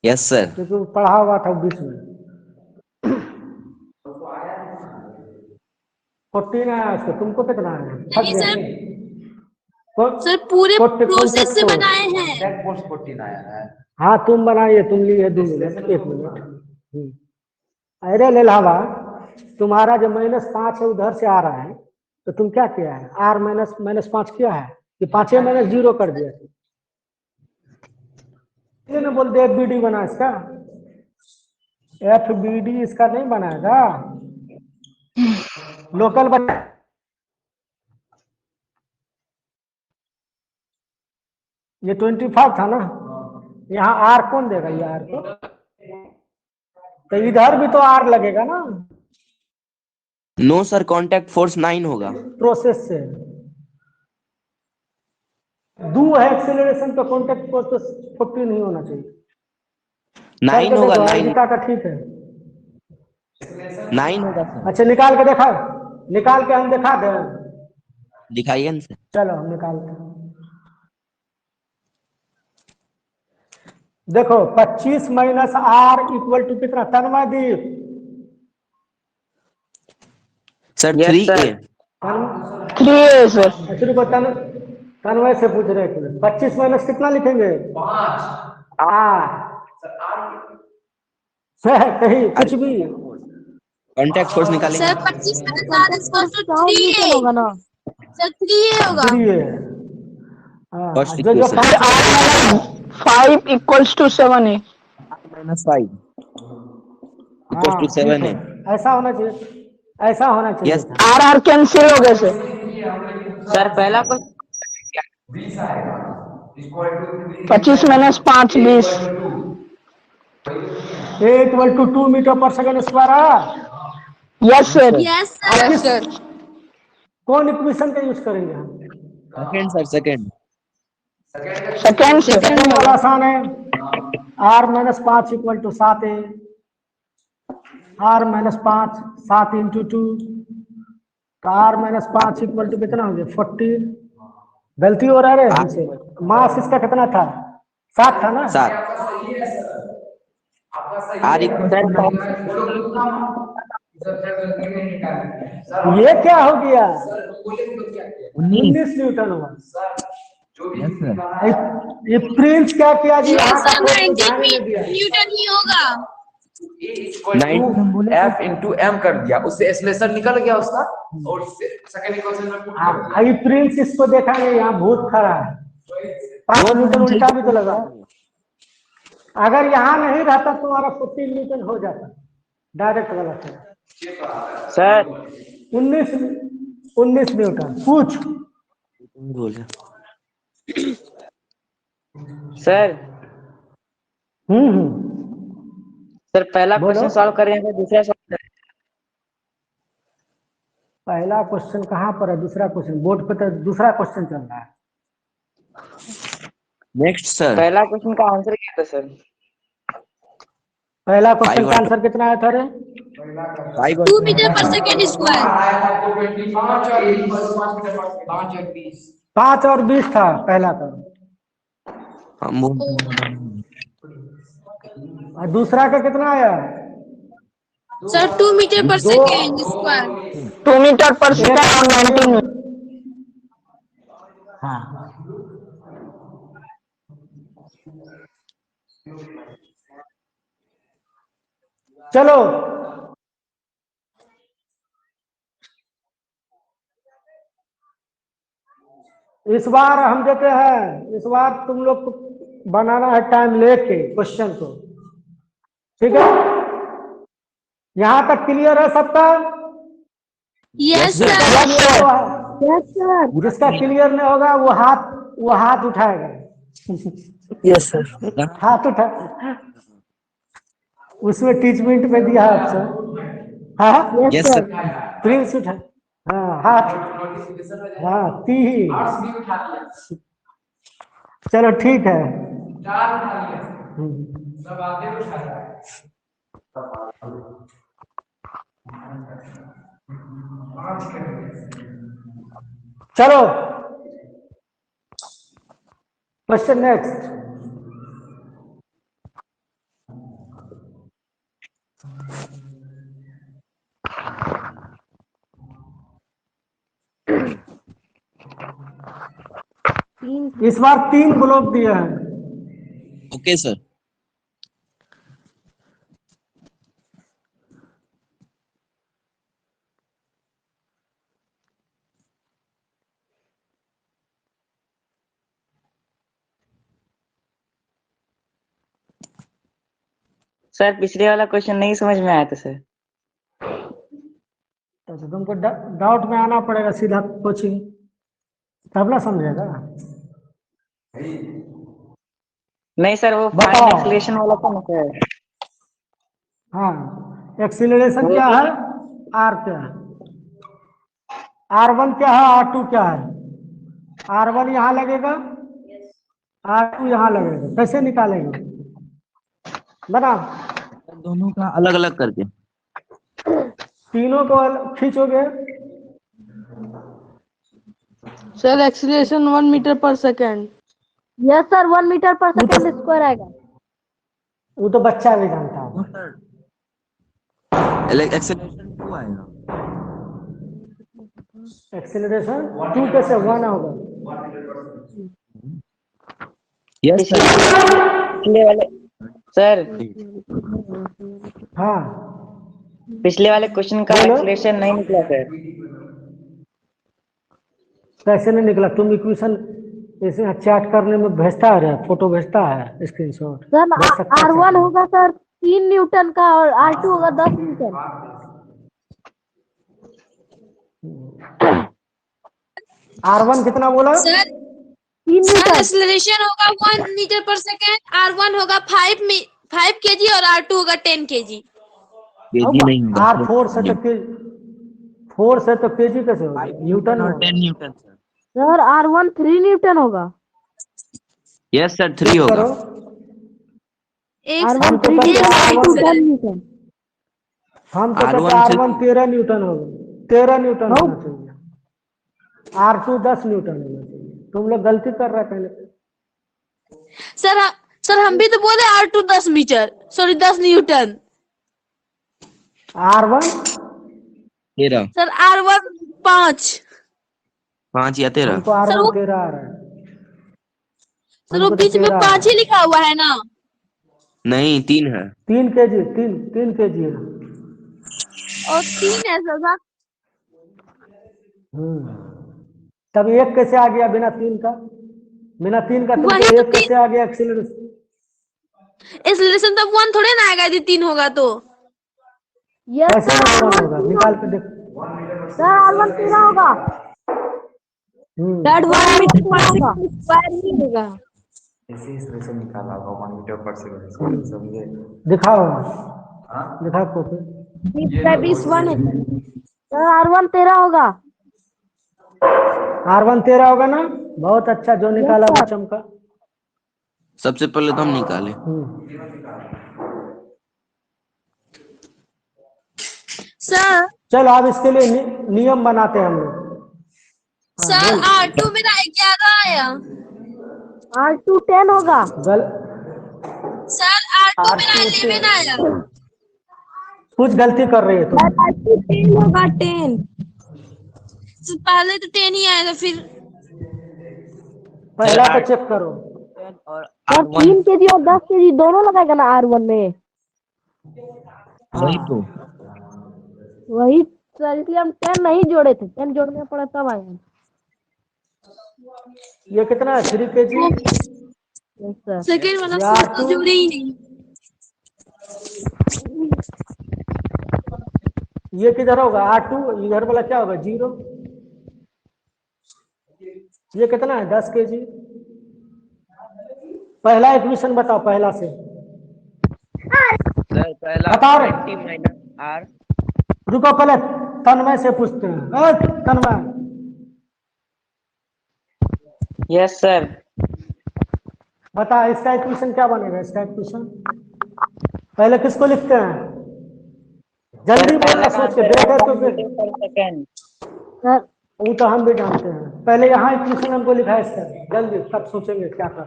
यस सर। क्योंकि पढ़ा हुआ था बीच में। 14 आया उसको, तुमको कितना आया? थक नहीं गया? सर पूरे प्रोसेस से फोर्स बनाए हैं। कॉन्टैक्ट फोर्स 14 आया है। हाँ तुम बनाइए, तुम लिए 2 मिनट 1 मिनट। अरे लेलावा, तुम्हारा जो -5 है उधर से आ रहा है, तो तुम क्या किया है? आर -5 किया है कि 5 -0 कर दिया? ने बोल दे FBD बना इसका, FBD इसका नहीं बनाएगा, लोकल बना। ये 25 था ना, यहाँ आर कौन देगा? ये आर को तो इधर भी तो आर लगेगा ना। नो सर कांटेक्ट फोर्स 9 होगा। प्रोसेस से 2 है एक्सेलरेशन, तो कांटेक्ट फोर्स तो 14 ही होना चाहिए। 9 करके होगा, देखो 9 अंकिता का ठीक है। 9 होगा सर। अच्छा निकाल के देखा, निकाल के हम दिखा दें। दिखाइए ना सर। चलो हम निकालते हैं। देखो 25 माइनस आर इक्वल टू कितना, Tanmaydeep? Sir yes 3a। Sir. 3A sir. शुरू को तन्मय से पूछ रहे थे। 25 माइनस कितना लिखेंगे? 8। कहीं कुछ भी। कॉन्टैक्ट फोर्स निकालेंगे। सर 25 तो minus R contact equal force to 4 newton 3a। होगा ना? सर 3a होगा। 3 है। हाँ, फर्स्ट जो equation. 5 equals to 7A। -5 equal हाँ टू ठीक 7 है, है। ऐसा होना चाहिए, ऐसा होना चाहिए यस था। आर कैंसिल हो गए सर। सर पहला question 25 minus 5 20। A equal to 2 metre पर सेकंड स्क्वायर है। Yes sir. यस आप सर। किस कौन इक्वेशन का यूज करेंगे हम? Second sir, second. Second sir. Second वाला आसान है। r-5 equal to 7a। r-5 7 into 2, तो r-5 इक्वल टू कितना हो गया? 40। गलती हो रहा है हमसे। मास इसका कितना था? 7 था ना? 7। R equal sir to 9। ये क्या हो गया? 19। 19 न्यूटन हुआ। Yes sir. ये प्रिंस क्या किया जी, यस यहाँ का सर फोर्स को 19 ध्यान ही नहीं दिया। न्यूटन ही होगा। हम बोले F इंटू एम कर दिया, उससे एक्सेलरेशन निकल गया उसका, और सेकंड इक्वेशन में पुट कर दिया। ये प्रिंस इसको देखा नहीं, यहाँ भूत खड़ा है। 5 न्यूटन उल्टा भी तो लगा। अगर यहाँ नहीं रहता तो तुम्हारा 14 न्यूटन हो जाता डायरेक्ट वाला था। Sir 19 Newton. पूछ। बोले सर हम्म। सर पहला बोलो। क्वेश्चन सॉल्व कर रहे हैं, दूसरा सॉल्व कर पहला क्वेश्चन कहाँ पर है? दूसरा क्वेश्चन बोर्ड पे तो दूसरा क्वेश्चन चल रहा है। नेक्स्ट रहे हैं। सर। पहला क्वेश्चन का आंसर क्या था सर? पहला क्वेश्चन 5 का और आंसर कितना आया था रे? 5 और 2 मीटर पर सेकेंड स्क्वायर। 5 और 20 था पहला का। हम और दूसरा का कितना आया? सर 2 मीटर पर दो। Second square. 2 मीटर पर सेकेंड और 19। हाँ चलो इस बार हम देते हैं, इस बार तुम लोग को बनाना है टाइम लेके क्वेश्चन को, ठीक है? यहां तक क्लियर है सबका? Yes Yes, sir. Yes sir. जिसका क्लियर नहीं होगा वो हाथ उठाएगा। Yes sir. हाथ उठा, उसमें टीचमेंट में दिया है ऑप्शन। हाँ यस सर। प्रिंस उठा। हाँ हाथ। हाँ 3। चलो ठीक है। चलो क्वेश्चन नेक्स्ट। इस बार 3 ब्लॉक दिए हैं। Okay sir. सर पिछले वाला क्वेश्चन नहीं समझ में आया था सर। तो तुमको डाउट में आना पड़ेगा सीधा कोचिंग, तब ना समझेगा। नहीं सर, वो बताओ। फाइनल एक्सेलरेशन वाला था ना सर। हाँ एक्सीलरेशन क्या है? आर क्या है? R1 क्या है? R2 क्या है? R1 यहाँ लगेगा, R2 यहाँ लगेगा। कैसे निकालेंगे? बना दोनों का अलग अलग करके। तीनों को खींचोगे सर एक्सीलरेशन 1 मीटर पर सेकेंड। यस सर 1 मीटर पर सेकेंड स्क्वायर आएगा। वो तो बच्चा भी जानता है। एक्सेलरेशन 2 आएगा। एक्सीलरेशन 2 कैसे 1 होगा? Yes sir. पिछले वाले सर हाँ पिछले वाले क्वेश्चन का बोलो। एक्सलेशन नहीं निकला सर। कैसे नहीं निकला? तुम इक्वेशन इसे चैट करने में भेजता है, फोटो भेजता है, स्क्रीनशॉट सर R1 होगा सर 3 न्यूटन का और R2 होगा 10 न्यूटन। R1 कितना बोला? Sir 3 sir Newton. एक्सीलरेशन होगा 1 मीटर पर सेकेंड, R1 होगा 5 kg और R2 होगा 10 kg। केजी नहीं होगा। R4 से तो फोर्स है तो केजी कैसे होगा? न्यूटन और होगा। 10 Newton sir. Sir R1 3 Newton होगा। यस सर 3 होगा। करो। एक R1 3 कहते हैं R2 R1 10 न्यूटन। हम तो कहते R1 हैं R1 13 न्यूटन होगा। 13 न्यूटन होना चाहिए। R2 10 न्यूटन होना चाहिए। तुम लोग गलती कर रहे पहले। सर हम भी तो बोले R2 10 metre, sorry 10 Newton. R1 13 sir R1 5 या 13। हमको सर R1 वो 13 आ रहा है। सर वो हमको तो बीच में 13 आ 5 रहा ही लिखा हुआ है ना। नहीं 3 है। 3 केजी 3 केजी है। और 3 है सर। तब 1 कैसे आ गया बिना 3 का? बिना 3 का तुमको वही तो 1 कैसे आ गया एक्सीलरेशन? एक्सीलरेशन तब 1 थोड़े ना आएगा यदि 3 होगा तो। यस कैसे सर R1 R1 होगा? निकाल के देख। सर R1 13 होगा। सर 1 मीटर पर सेकेंड स्क्वायर ही होगा। ऐसे ही से निकाला होगा 1 मीटर पर सेकंड। समझे? दिखाओ हाँ दिखाओ कॉपी। 20/1 है। सर R1 13 होगा। R1 13 होगा ना? बहुत अच्छा, जो निकाला वो चमका। सबसे पहले तो हम निकाले। सर चलो अब इसके लिए नियम बनाते हैं हम लोग। सर R2 मेरा 11 आया। R2 10 होगा। सर R2 मेरा 11 आया। कुछ गलती कर रही है तुम। R2 10 होगा 10। सर पहले तो 10 ही आया था, फिर पहला तो चेक करो। और सर 3 केजी और 10 केजी दोनों लगाएगा ना R1 में। वही तो। वही सर, इसलिए हम 10 नहीं जोड़े थे, 10 जोड़ने पड़ा तब आया। ये कितना है? 3 केजी। Yes sir. सेकेंड वाला यार फोर्स तो तू- जोड़े ही नहीं। ये किधर होगा? R2 इधर वाला क्या होगा? 0। ये कितना है? 10 केजी। पहला इक्वेशन बताओ पहला से। सर पहला बता रहे। 20 - R। रुको पहले तन्मय से पूछते हैं। तन्मय यस सर। बता इसका इक्वेशन क्या बनेगा? इसका इक्वेशन पहले किसको लिखते हैं? जल्दी बोलना, सोच के देखे तो फिर। सेकंड। सर वो तो हम भी जानते हैं। पहले यहाँ इक्वेशन हमको लिखा है इसका। जल्दी तब सोचेंगे क्या कर।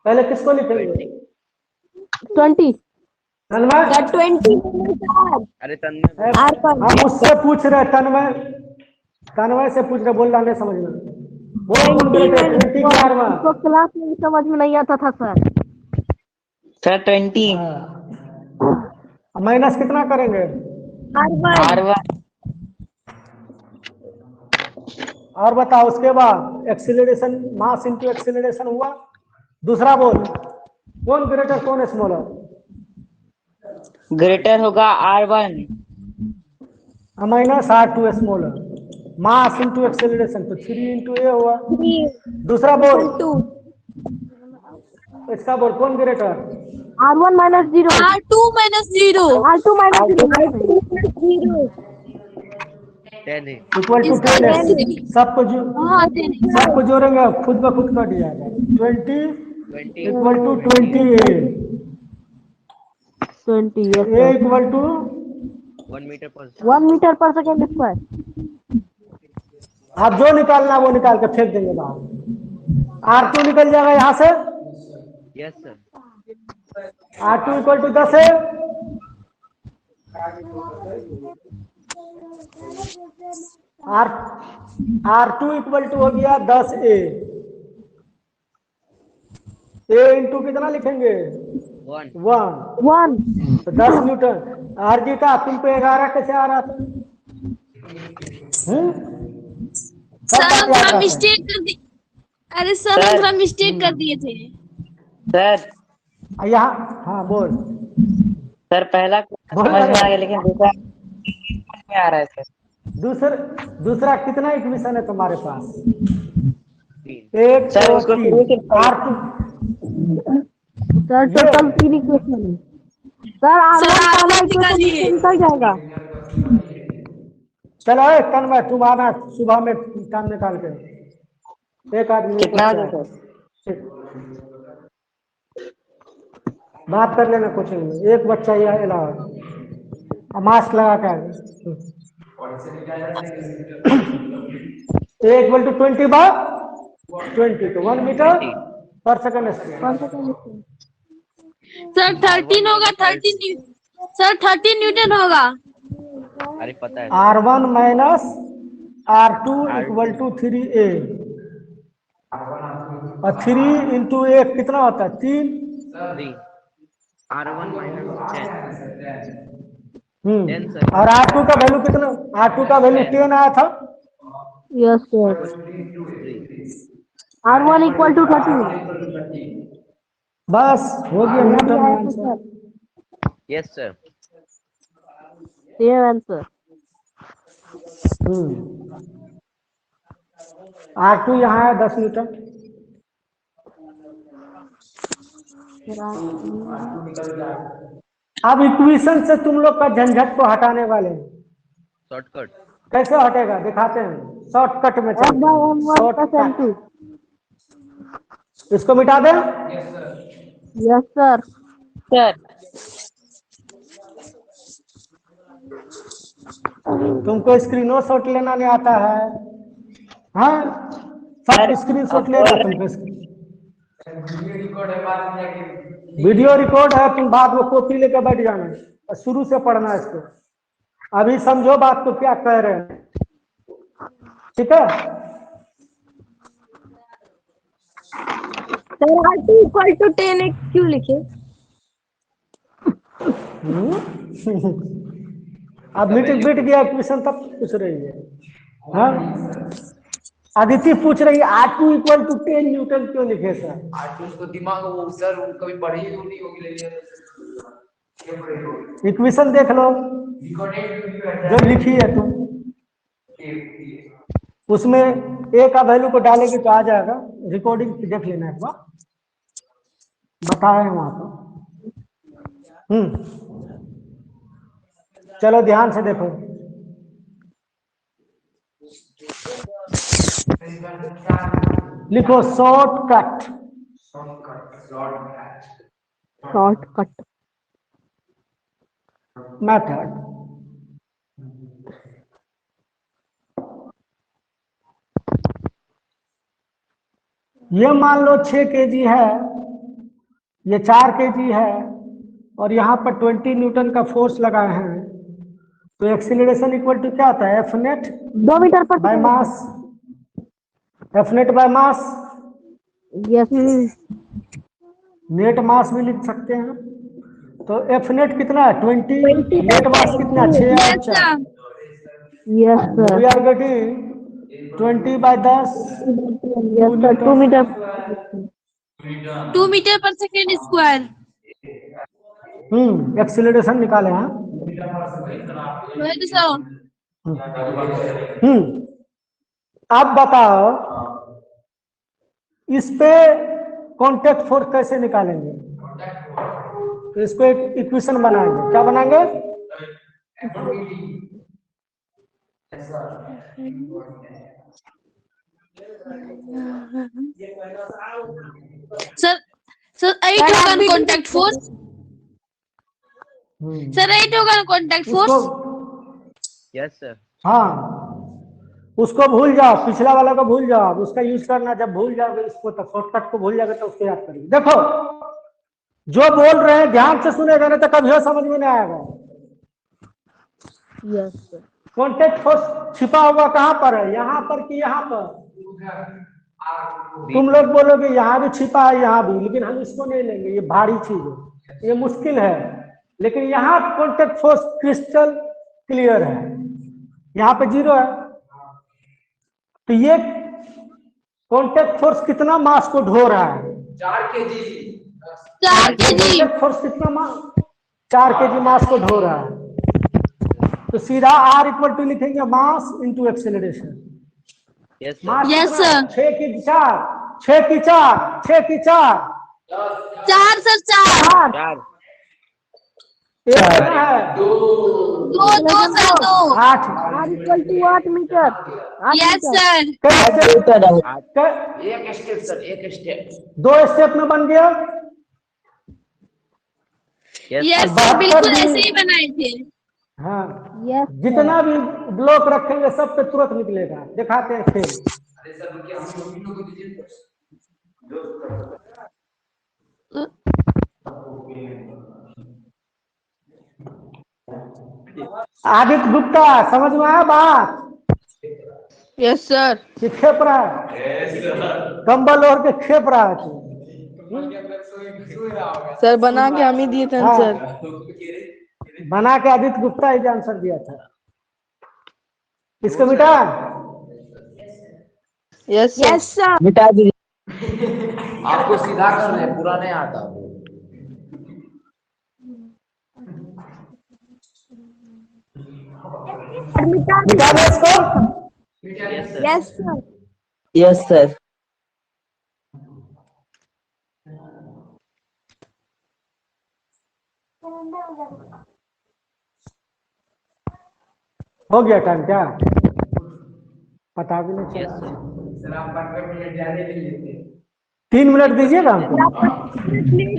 पहले किसको लिखेंगे? 20। तन्मय सर 20 अरे तन्मय हम उससे पूछ रहे। तन्मय से पूछ रहे, बोल रहा नहीं समझ में। बोल 20 के R1। तो क्लास में भी समझ में नहीं आता था सर। सर 20 माइनस कितना करेंगे? R1 और बताओ उसके बाद एक्सीलरेशन, मास इंटू एक्सीलरेशन हुआ। दूसरा बोल, कौन ग्रेटर कौन स्मॉलर? ग्रेटर होगा R1। Minus R2 smaller. Mass into acceleration तो 3 इंटू ए हुआ। दूसरा बोल, इसका बोल कौन ग्रेटर? R1 -0। R2 - 0 R2 -0 10 है। इक्वल टू 10 है। सबको जोड़ेंगे, खुद ब खुद कट जाएगा। 20 equal to 20 A. 20, yes A sir. Equal to 1 meter per 1 meter per second square. आप जो निकालना वो निकाल के फेंक देंगे बाहर। R2 निकल जाएगा यहाँ से, yes sir R2 equal to 10 है, R2 इक्वल टू हो गया 10A। ए इंटू कितना लिखेंगे? 1 1। 1. तो 10 न्यूटन। आरजी का तुम पे 11 कैसे आ रहा था? सब सर बात हम याद थोड़ा रखा है। मिस्टेक कर दी। अरे सर हम सर। थोड़ा मिस्टेक कर दिए थे। सर यहाँ हाँ बोल सर पहला बोल समझ में रहे। आ गया, लेकिन दूसरा समझ में आ रहा है सर। दूसरा कितना इक्वेशन है तुम्हारे पास? 3 एक सर दो उसको तीन। शुरू से R2 सर टोटल 3 इक्वेशन है। सर सर R1 R1 पहला इक्वेशन निकालिए। निकल जाएगा। चलो तन्मय तुम आना सुबह में टाइम निकाल के, एक आदमी एक कितना बच्चा बजे है। सर? ठीक। बात कर लेना कोचिंग में, एक बच्चा ही अलावा मास्क लगा के ए इक्वल टू 20/20 तो 1 मीटर पर सेकंड स्क्वायर। पर सेकंड स्क्वायर। सर 13 होगा, 13 सर 13 न्यूटन होगा। अरे पता है R1 minus R2 equal to 3A, और 3 इंटू 1 कितना होता है? 3। 3 R1 minus 10 और R2 का वैल्यू कितना? R2 का वैल्यू 10 आया था। Yes sir. 3 R1 equal to 13। बस हो गया न्यूटन में answer. Sir yes sir same answer. R2 यहाँ है 10 न्यूटन। अब इक्वेशन से तुम लोग का झंझट को हटाने वाले हैं। shortcut कैसे हटेगा दिखाते हैं, शॉर्टकट में F by M1 plus shortcut. M2। इसको मिटा दें। Yes sir. सर तुमको स्क्रीन शॉट लेना नहीं आता है? हाँ सब स्क्रीन शॉट लेगा तुमको। वीडियो रिकॉर्ड है, तुम बाद में कॉपी लेकर बैठ जाना और शुरू से पढ़ना इसको। अभी समझो बात को क्या कह रहे हैं, ठीक है? सर R2 इक्वल टू 10 क्यों लिखे? अब मिट गया इक्वेशन तब पूछ रही है। हाँ अदिति पूछ रही है R2 इक्वल टू 10 न्यूटन क्यों लिखे सर? R2 उसको दिमाग वो सर वो कभी पढ़ी ही नहीं होगी, लेकिन इक्वेशन देख लो जो लिखी है तुम, उसमें ए का वैल्यू को डालेगी तो आ जाएगा। रिकॉर्डिंग देख लेना एक बार, बताए वहां पर। चलो ध्यान से देखो। लिखो शॉर्टकट। Shortcut method. ये मान लो 6 kg है, ये 4 kg है, और यहाँ पर 20 न्यूटन का फोर्स लगाए हैं, तो एक्सीलरेशन इक्वल टू क्या होता है? एफ नेट 2 मीटर पर by mass. F net by mass, yes net mass भी लिख सकते हैं। तो एफ नेट कितना है? 20। नेट मास कितना? 6 और 4। Yes sir. We are getting 20/10। Yes sir 2 metre 2 metre पर सेकेंड स्क्वायर। एक्सीलरेशन निकाले हैं। वही तो सर। अब बताओ इस पे कांटेक्ट फोर्स कैसे निकालेंगे? तो इसको एक इक्वेशन बनाएंगे। क्या बनाएंगे? सर 8 होगा कांटेक्ट फोर्स। सर 8 होगा ना कॉन्टैक्ट फोर्स। Yes sir. हाँ, उसको भूल जाओ, पिछला वाला को भूल जाओ, उसका यूज करना। जब भूल जाओगे इसको तो शॉर्टकट को भूल जाओगे तो उसको याद करेंगे। देखो जो बोल रहे हैं ध्यान से सुनेगा नहीं तो कभी समझ में नहीं आएगा। Yes sir. कॉन्टेक्ट फोर्स छिपा हुआ कहाँ पर है, यहाँ पर कि यहाँ पर? तुम लोग बोलोगे यहाँ भी छिपा है, यहाँ भी, लेकिन हम इसको नहीं लेंगे, ये भारी चीज है, ये मुश्किल है। लेकिन यहाँ कॉन्टेक्ट फोर्स क्रिस्टल क्लियर है, यहाँ पे 0 है। तो ये कॉन्टेक्ट फोर्स कितना मास को ढो रहा है? 4 kg। 4 kg। कॉन्टेक्ट फोर्स कितना मास? 4 kg मास को ढो रहा है। तो सीधा R इक्वल टू लिखेंगे मास इंटू एक्सेलरेशन। यस मास Yes, कितना? sir. 6 की 4, 6 की 4, 6 की 4, 4 सर 4। 4। एक कितना है? 2 sir 2। 8। R equal to 8 metre. Yes sir. एक स्टेप सर, एक स्टेप। 2 स्टेप में बन गया। यस सर, बिल्कुल ऐसे ही बनाए थे। हाँ, यस जितना भी ब्लॉक रखेंगे सब पे तुरंत निकलेगा। दिखाते हैं फिर। अरे सर रुकिए, हम लोग को दीजिए। आदित्य गुप्ता समझ में आया बात? Yes sir. कि खेप रहा है? कंबल ओढ़ के खेप रहा है तू। सर बना के हम ही दिए थे हाँ। सर। बना के आदित्य गुप्ता ही आंसर दिया था। इसको मिटा। Yes sir. Yes sir. मिटा दीजिए। आपको सीधा कर रहे हैं, पूरा नहीं आता। मिटा दे इसको। Yes sir. Yes sir. हो गया टाइम क्या? पता भी नहीं चला। सर आप 15 मिनट ज्यादा ले लेते। 3 मिनट दीजिएगा हमको।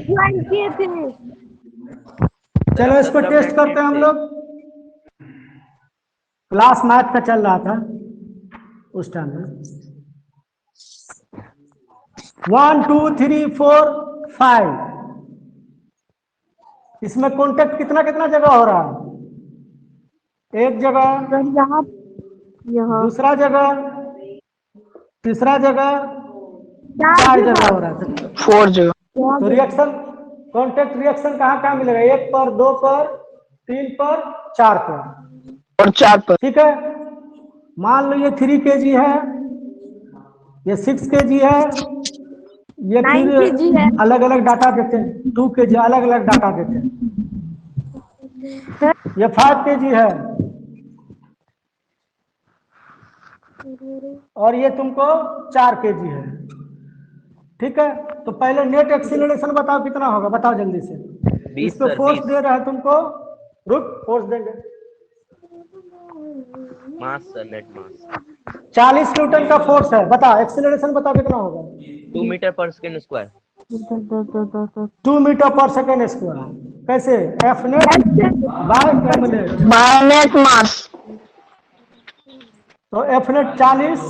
ज्वाइन किए थे। चलो इसको टेस्ट करते हैं हम लोग। क्लास मैथ का चल रहा था उस टाइम में। 1 2 3 4 5। इसमें कॉन्टेक्ट कितना कितना जगह हो रहा है? एक जगह, सर यहाँ दूसरा जगह, तीसरा जगह, 4 जगह हो रहा है। 4 जगह। तो रिएक्शन, कॉन्टेक्ट रिएक्शन कहाँ कहाँ मिलेगा? 1 पर, 2 पर, 3 पर, 4 पर और 4 पर। ठीक है। मान लो ये 3 kg है, ये 6 kg है, ये 9 kg है। फिर अलग अलग डाटा देते हैं। 2 kg अलग अलग डाटा देते हैं। ये 5 kg है और ये तुमको 4 kg है। ठीक है। तो पहले नेट एक्सीलरेशन बताओ कितना होगा, बताओ जल्दी से। 20 इस पे सर, फोर्स 20। दे रहा है तुमको, रुक फोर्स देंगे। Mass sir, net mass 40 newton का फोर्स है। बताओ एक्सीलरेशन बताओ कितना होगा? 2 मीटर पर सेकंड स्क्वायर। 2 मीटर पर सेकेंड स्क्वायर। कैसे? F net by M net. Minus mass. तो एफ नेट 40,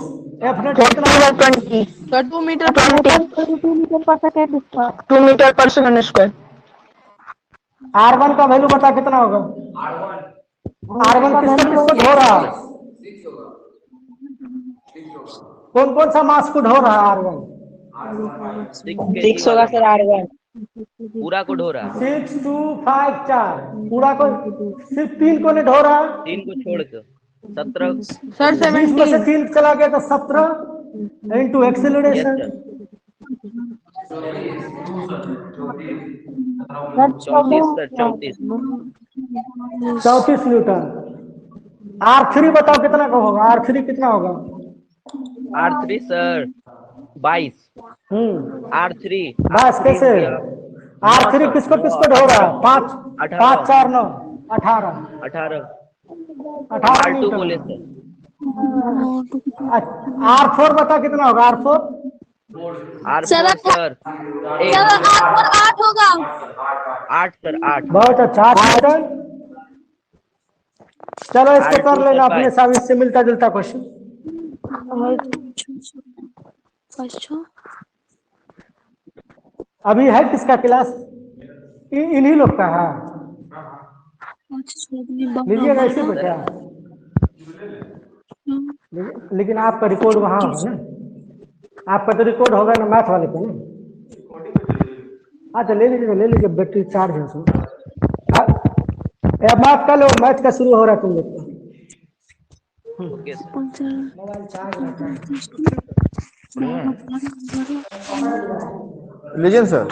एफ नेट कितना है? 20। सर 2 मीटर पर 2 मीटर पर सेकेंड स्क्वायर। 2 मीटर पर सेकंड स्क्वायर। R1 का वैल्यू बता कितना होगा? R1 किसको किसको ढो रहा है? कौन कौन सा मास को ढो रहा है R1? 6 होगा सर, R1 पूरा को ढो रहा है। 6 2 5 4 पूरा को, सिर्फ 3 को नहीं ढो रहा है। 3 को छोड़ के 17। सर 20 में से 17। 3 चला गया तो 17 into yes acceleration. Sir. 34 sir, 34। 34 Newton. R3 बताओ कितना का होगा? R3 कितना होगा? R3 sir 22। R3 बस कैसे? R3 किसको किसको ढो रहा है? 5 5 4 9 18 18। 18 R2 न्यूटन। बोले सर। R4 बता कितना होगा? R4 sir R4 sir sir R4 8 होगा। 8 सर 8 बहुत अच्छा, 8 न्यूटन। चलो इसको R2 कर लेना सर अपने 5। साथ, इससे मिलता जुलता क्वेश्चन। अभी है किसका क्लास? इन्हीं लोग का है। लीजिएगा इसी पे क्या? लेकिन आपका रिकॉर्ड वहाँ होगा ना, आपका तो रिकॉर्ड होगा ना मैथ वाले पे ना। हाँ तो ले लीजिए, बैटरी चार्ज है उसमें। मैथ का लो, मैथ का शुरू हो रहा है तुम लोग का। Okay sir. मोबाइल चार्ज रहता है। लीजिए सर।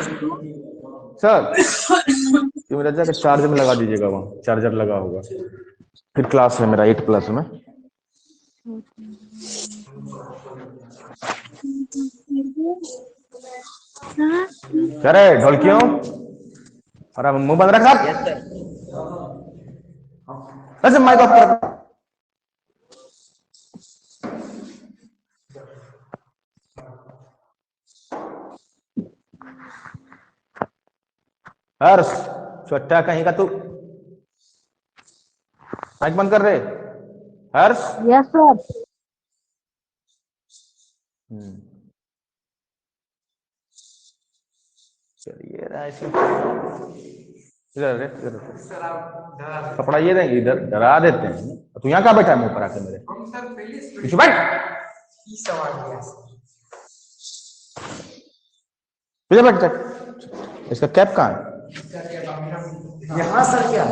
सर ये मेरा जाकर चार्ज में लगा दीजिएगा, वहाँ चार्जर लगा होगा। फिर क्लास है मेरा 8 प्लस में। अरे ढोलकियों, अरे मुंह बंद रखा। Yes sir. ऐसे माइक ऑफ कर। हर्ष छोटा कहीं का तू, माइक बंद कर रहे। हर्ष। Yes sir. चलिए इधर कपड़ा ये देंगे, इधर डरा देते हैं। तू यहाँ कहाँ बैठा है मुंह पर आके मेरे? पीछे बैठ। पीछे बैठ। इसका कैप कहाँ है? यहाँ सर क्या?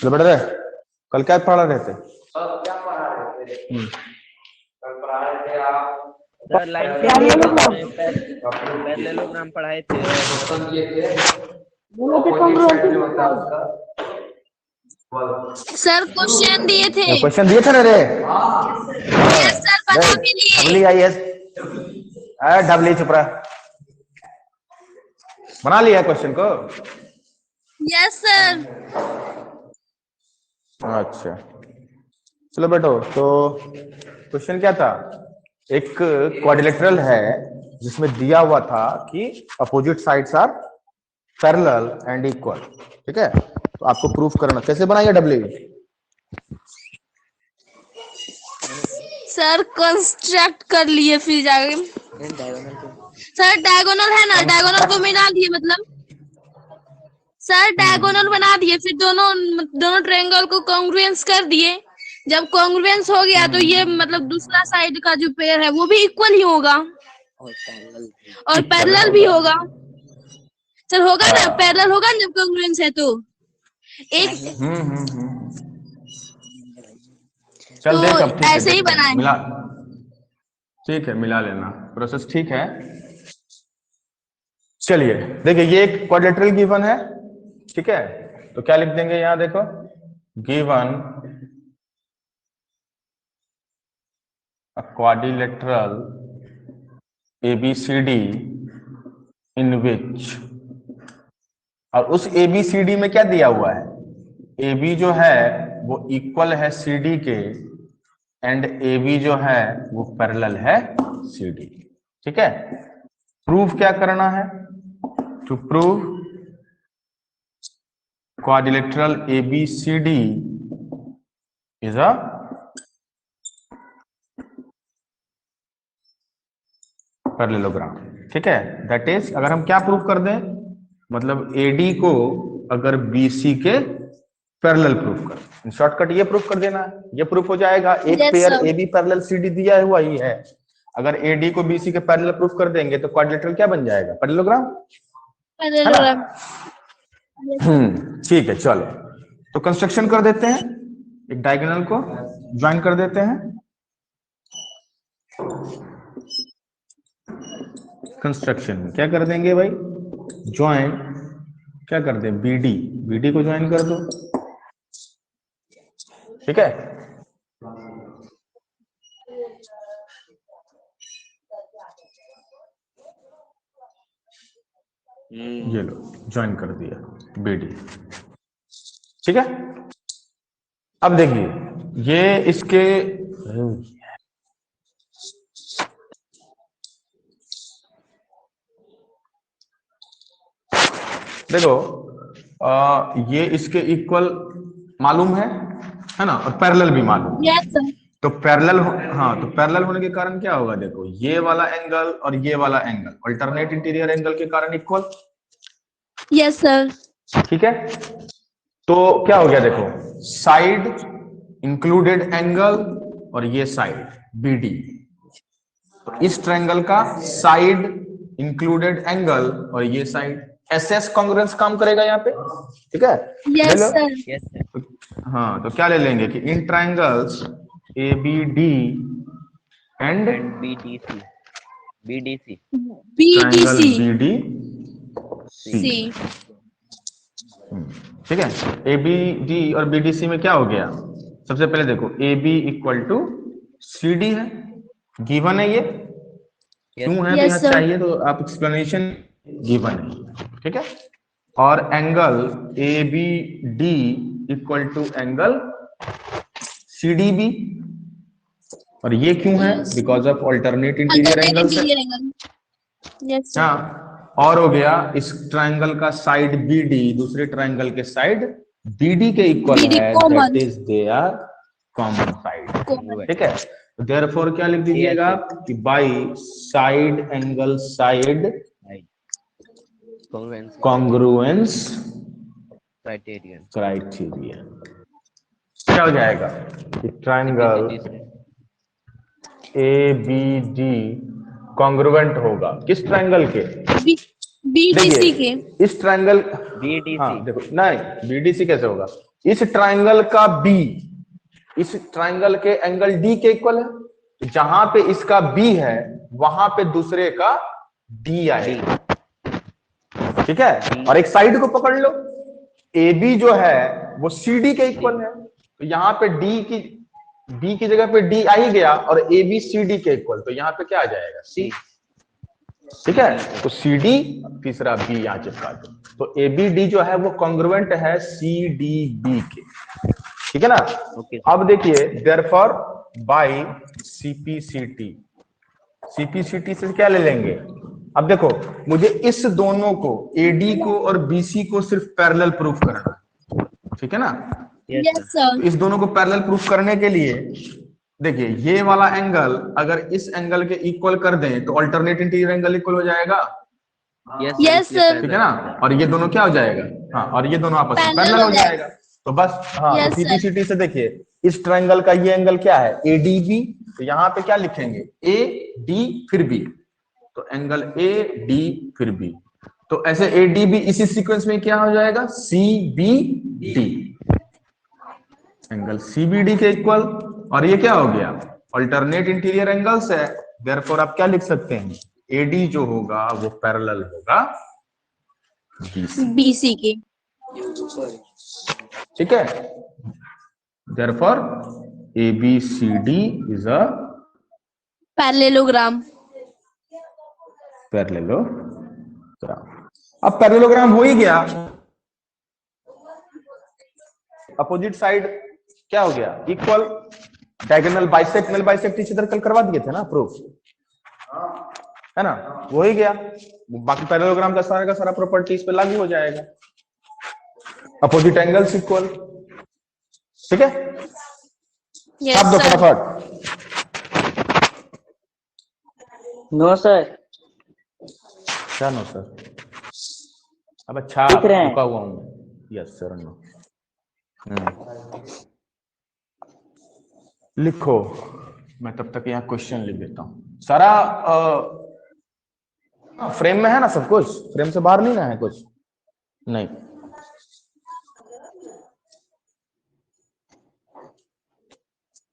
चलो बैठ रहे। कल क्या पढ़ा रहे थे? क्या पढ़ा रहे थे? कल पढ़ा रहे थे आप सर लाइन पैरेललोग्राम पढ़ाए थे। सर क्वेश्चन दिए थे। क्वेश्चन दिए थे ना रे? यस सर बना भी लिए। WIS डब्ल्यू चुप रहा। बना लिया क्वेश्चन को? Yes sir. अच्छा चलो बैठो। तो क्वेश्चन क्या था? एक क्वाड्रिलेटरल है जिसमें दिया हुआ था कि opposite sides are parallel and equal. ठीक है, तो आपको प्रूफ करना। कैसे बनाइए डब्ल्यू? सर कंस्ट्रक्ट कर लिए फिर जाके। सर डायगोनल है ना, डायगोनल को मिला दिए, मतलब सर डायगोनल बना दिए, फिर दोनों ट्रायंगल को कॉन्ग्रुएंस कर दिए। जब कॉन्ग्रुएंस हो गया तो ये मतलब दूसरा साइड का जो पेयर है वो भी इक्वल ही होगा और पैरेलल भी होगा। सर होगा ना, पैरेलल होगा ना जब कॉन्ग्रुएंस है तो एक। चल तो देख, अब ठीक ऐसे ही बनाए। मिला, ठीक है मिला लेना, प्रोसेस ठीक है। चलिए देखिए, ये एक क्वाड्रिलेटरल गिवन है। ठीक है, तो क्या लिख देंगे यहां देखो, given a quadrilateral ABCD in which, और उस ABCD में क्या दिया हुआ है? AB जो है वो इक्वल है CD के एंड AB जो है वो पैरेलल है CD। ठीक है, प्रूफ क्या करना है? To prove quadrilateral ABCD is a parallelogram. ठीक है, दैट इज, अगर हम क्या प्रूफ कर दें, मतलब AD को अगर BC के पैरेलल प्रूफ कर, शॉर्टकट ये प्रूफ कर देना है, ये प्रूफ हो जाएगा। एक Yes, pair sir. AB parallel CD दिया हुआ ही है, अगर AD को BC के पैरेलल प्रूफ कर देंगे तो क्वाड्रिलेटरल क्या बन जाएगा? पैरेललोग्राम। पैरेललोग्राम। ठीक है, चलो तो कंस्ट्रक्शन कर देते हैं, एक डायगोनल को ज्वाइन कर देते हैं। कंस्ट्रक्शन क्या कर देंगे भाई? ज्वाइन क्या कर दें? BD को ज्वाइन कर दो। ठीक है, ये लो ज्वाइन कर दिया BD। ठीक है, अब देखिए ये इसके देखो ये इसके इक्वल मालूम है ना, और पैरेलल भी मालूम है। Yes sir. तो पैरेलल हाँ, तो पैरेलल होने के कारण क्या होगा, देखो ये वाला एंगल और ये वाला एंगल अल्टरनेट इंटीरियर एंगल के कारण इक्वल। Yes sir. ठीक है, तो क्या हो गया, देखो साइड इंक्लूडेड एंगल और ये साइड BD, तो इस ट्रायंगल का साइड इंक्लूडेड एंगल और ये साइड SS कॉन्ग्रुएंस काम करेगा यहाँ पे। ठीक है, ले यस लो। सर। Yes sir. हाँ, तो क्या ले लेंगे कि इन triangles ABD and BDC triangle BDC BDC। ठीक है, ABD और BDC में क्या हो गया, सबसे पहले देखो AB इक्वल टू CD है, गिवन है ये, क्यों है तो Yes, यहाँ sir. चाहिए तो आप एक्सप्लेनेशन गिवन है। ठीक है, और angle ABD equal to angle CDB, और ये क्यों है, because of alternate interior angle से। Yes sir. हाँ, और हो गया इस ट्रायंगल का साइड BD दूसरे ट्रायंगल के साइड BD के इक्वल BD है, common. That is their common side. ठीक है, देयरफॉर क्या लिख दीजिएगा कि by side angle side congruence criteria. क्या हो जाएगा कि ट्रायंगल ABD कॉन्ग्रुएंट होगा किस ट्रायंगल के, BDC के। इस ट्रायंगल BDC। हाँ देखो, नहीं BDC कैसे होगा, इस ट्रायंगल का B इस ट्रायंगल के एंगल D के इक्वल है, जहां पे इसका B है वहां पे दूसरे का D आएगा। ठीक है, और एक साइड को पकड़ लो, AB जो है वो CD के इक्वल है, तो यहाँ पे B की जगह पे D आ ही गया, और AB CD के इक्वल, तो यहाँ पे क्या आ जाएगा C। ठीक है, तो CD तीसरा B यहाँ चिपका दो, तो ABD जो है वो कॉन्ग्रुएंट है CDB के। ठीक है ना। अब देखिए देयरफॉर बाय CPCT से क्या ले लेंगे, अब देखो मुझे इस दोनों को AD को और BC को सिर्फ पैरेलल प्रूफ करना है। ठीक है ना, यस सर। इस दोनों को पैरेलल प्रूफ करने के लिए देखिए ये वाला एंगल अगर इस एंगल के इक्वल कर दें तो अल्टरनेट इंटीरियर एंगल इक्वल हो जाएगा। Yes sir. ठीक है ना, और ये दोनों क्या हो जाएगा, हाँ, और ये दोनों आपस में पैरेलल हो जाएगा। तो बस हाँ, Yes, CPCT से देखिए इस ट्रायंगल का ये एंगल क्या है ADB, तो यहाँ पे क्या लिखेंगे AD फिर B, तो एंगल AD फिर B, तो ऐसे ADB इसी सीक्वेंस में क्या हो जाएगा CBD, एंगल CBD के इक्वल, और ये क्या हो गया अल्टरनेट इंटीरियर एंगल्स है, देयरफॉर आप क्या लिख सकते हैं AD जो होगा वो पैरेलल होगा BC के। ठीक है, therefore ABCD is a parallelogram. Parallelogram. अब पैरेललोग्राम हो ही गया, अपोजिट साइड क्या हो गया इक्वल, डायगोनल बाइसेक्ट नल बाइसेक्ट इस तरह कल करवा दिए थे ना प्रूफ, है ना, वो ही गया, बाकी पैरेललोग्राम का सारा प्रॉपर्टी इस पे लागू हो जाएगा, अपोजिट एंगल्स इक्वल। ठीक है, यस अब दो सर। फटाफट। नो सर, क्या नो सर, अब अच्छा लिख रहे हैं। रुका हुआ हूँ, यस सर नो। लिखो, मैं तब तक यहाँ क्वेश्चन लिख देता हूँ, सारा फ्रेम में है ना सब कुछ, फ्रेम से बाहर नहीं ना है कुछ, नहीं।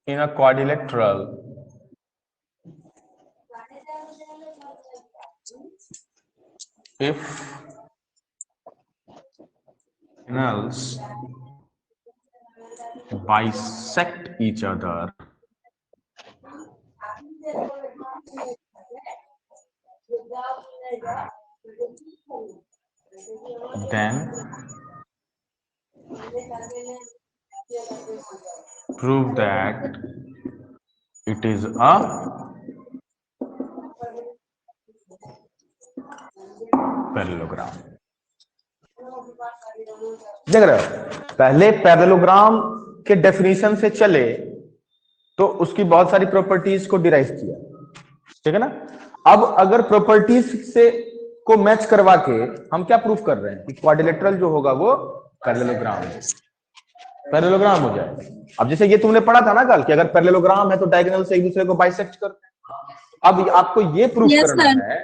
In a quadrilateral, if angles bisect each other, then prove that it is a parallelogram। देख रहे हो, पहले पैरेललोग्राम के डेफिनेशन से चले तो उसकी बहुत सारी प्रॉपर्टीज को डिराइव किया, ठीक है ना। अब अगर प्रॉपर्टीज से को मैच करवा के हम क्या प्रूफ कर रहे हैं कि क्वाड्रिलेटरल जो होगा वो पैरेललोग्राम हो जाए। अब जैसे ये तुमने पढ़ा था ना कल कि अगर पैरेललोग्राम है तो डायगोनल से एक दूसरे को बाइसेक्ट करते हैं। अब आपको ये प्रूफ Yes, करना sir. है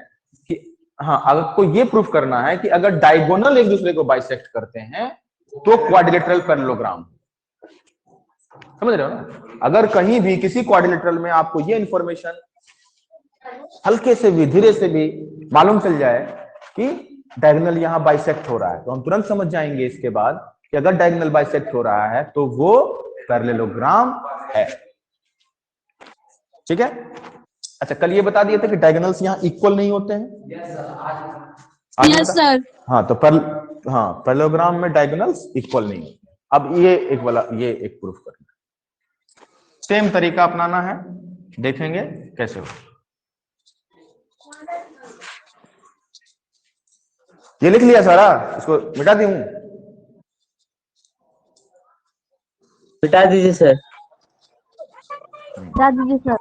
कि हाँ, आपको ये प्रूफ करना है कि अगर डायगोनल एक दूसरे को बाइसेक्ट करते हैं तो क्वाड्रिलेटरल पैरेललोग्राम। समझ रहे हो ना। अगर कहीं भी किसी क्वाड्रिलेटरल में आपको ये इंफॉर्मेशन हल्के से भी धीरे से भी मालूम चल जाए कि डायगोनल यहां बाइसेक्ट हो रहा है, तो हम तुरंत समझ जाएंगे इसके बाद कि अगर डायगोनल बाइसेक्ट हो रहा है तो वो पैरेललोग्राम है। ठीक है। अच्छा, कल ये बता दिए थे कि डायगोनल्स यहां इक्वल नहीं होते हैं। Yes sir. हाँ, तो पैरेललोग्राम में डायगोनल्स इक्वल नहीं होते। अब ये एक प्रूफ करना, सेम तरीका अपनाना है, देखेंगे कैसे हो। ये लिख लिया सारा, इसको मिटा दी हूं। मिटा दीजिए सर। बता दीजिए सर।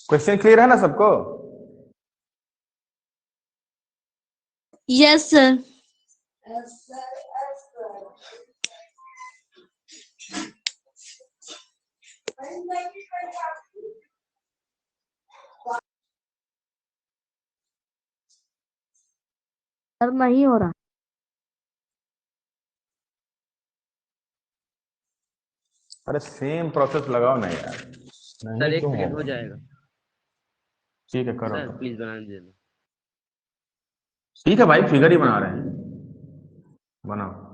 क्वेश्चन क्लियर है ना सबको? Yes sir. सर नहीं हो रहा। अरे सेम प्रोसेस लगाओ ना यार, सर नहीं एक क्यों सेकंड हो होगा? जाएगा ठीक है, करो सर, करो। प्लीज बनाने देना। ठीक है भाई, फिगर ही बना रहे हैं, बनाओ।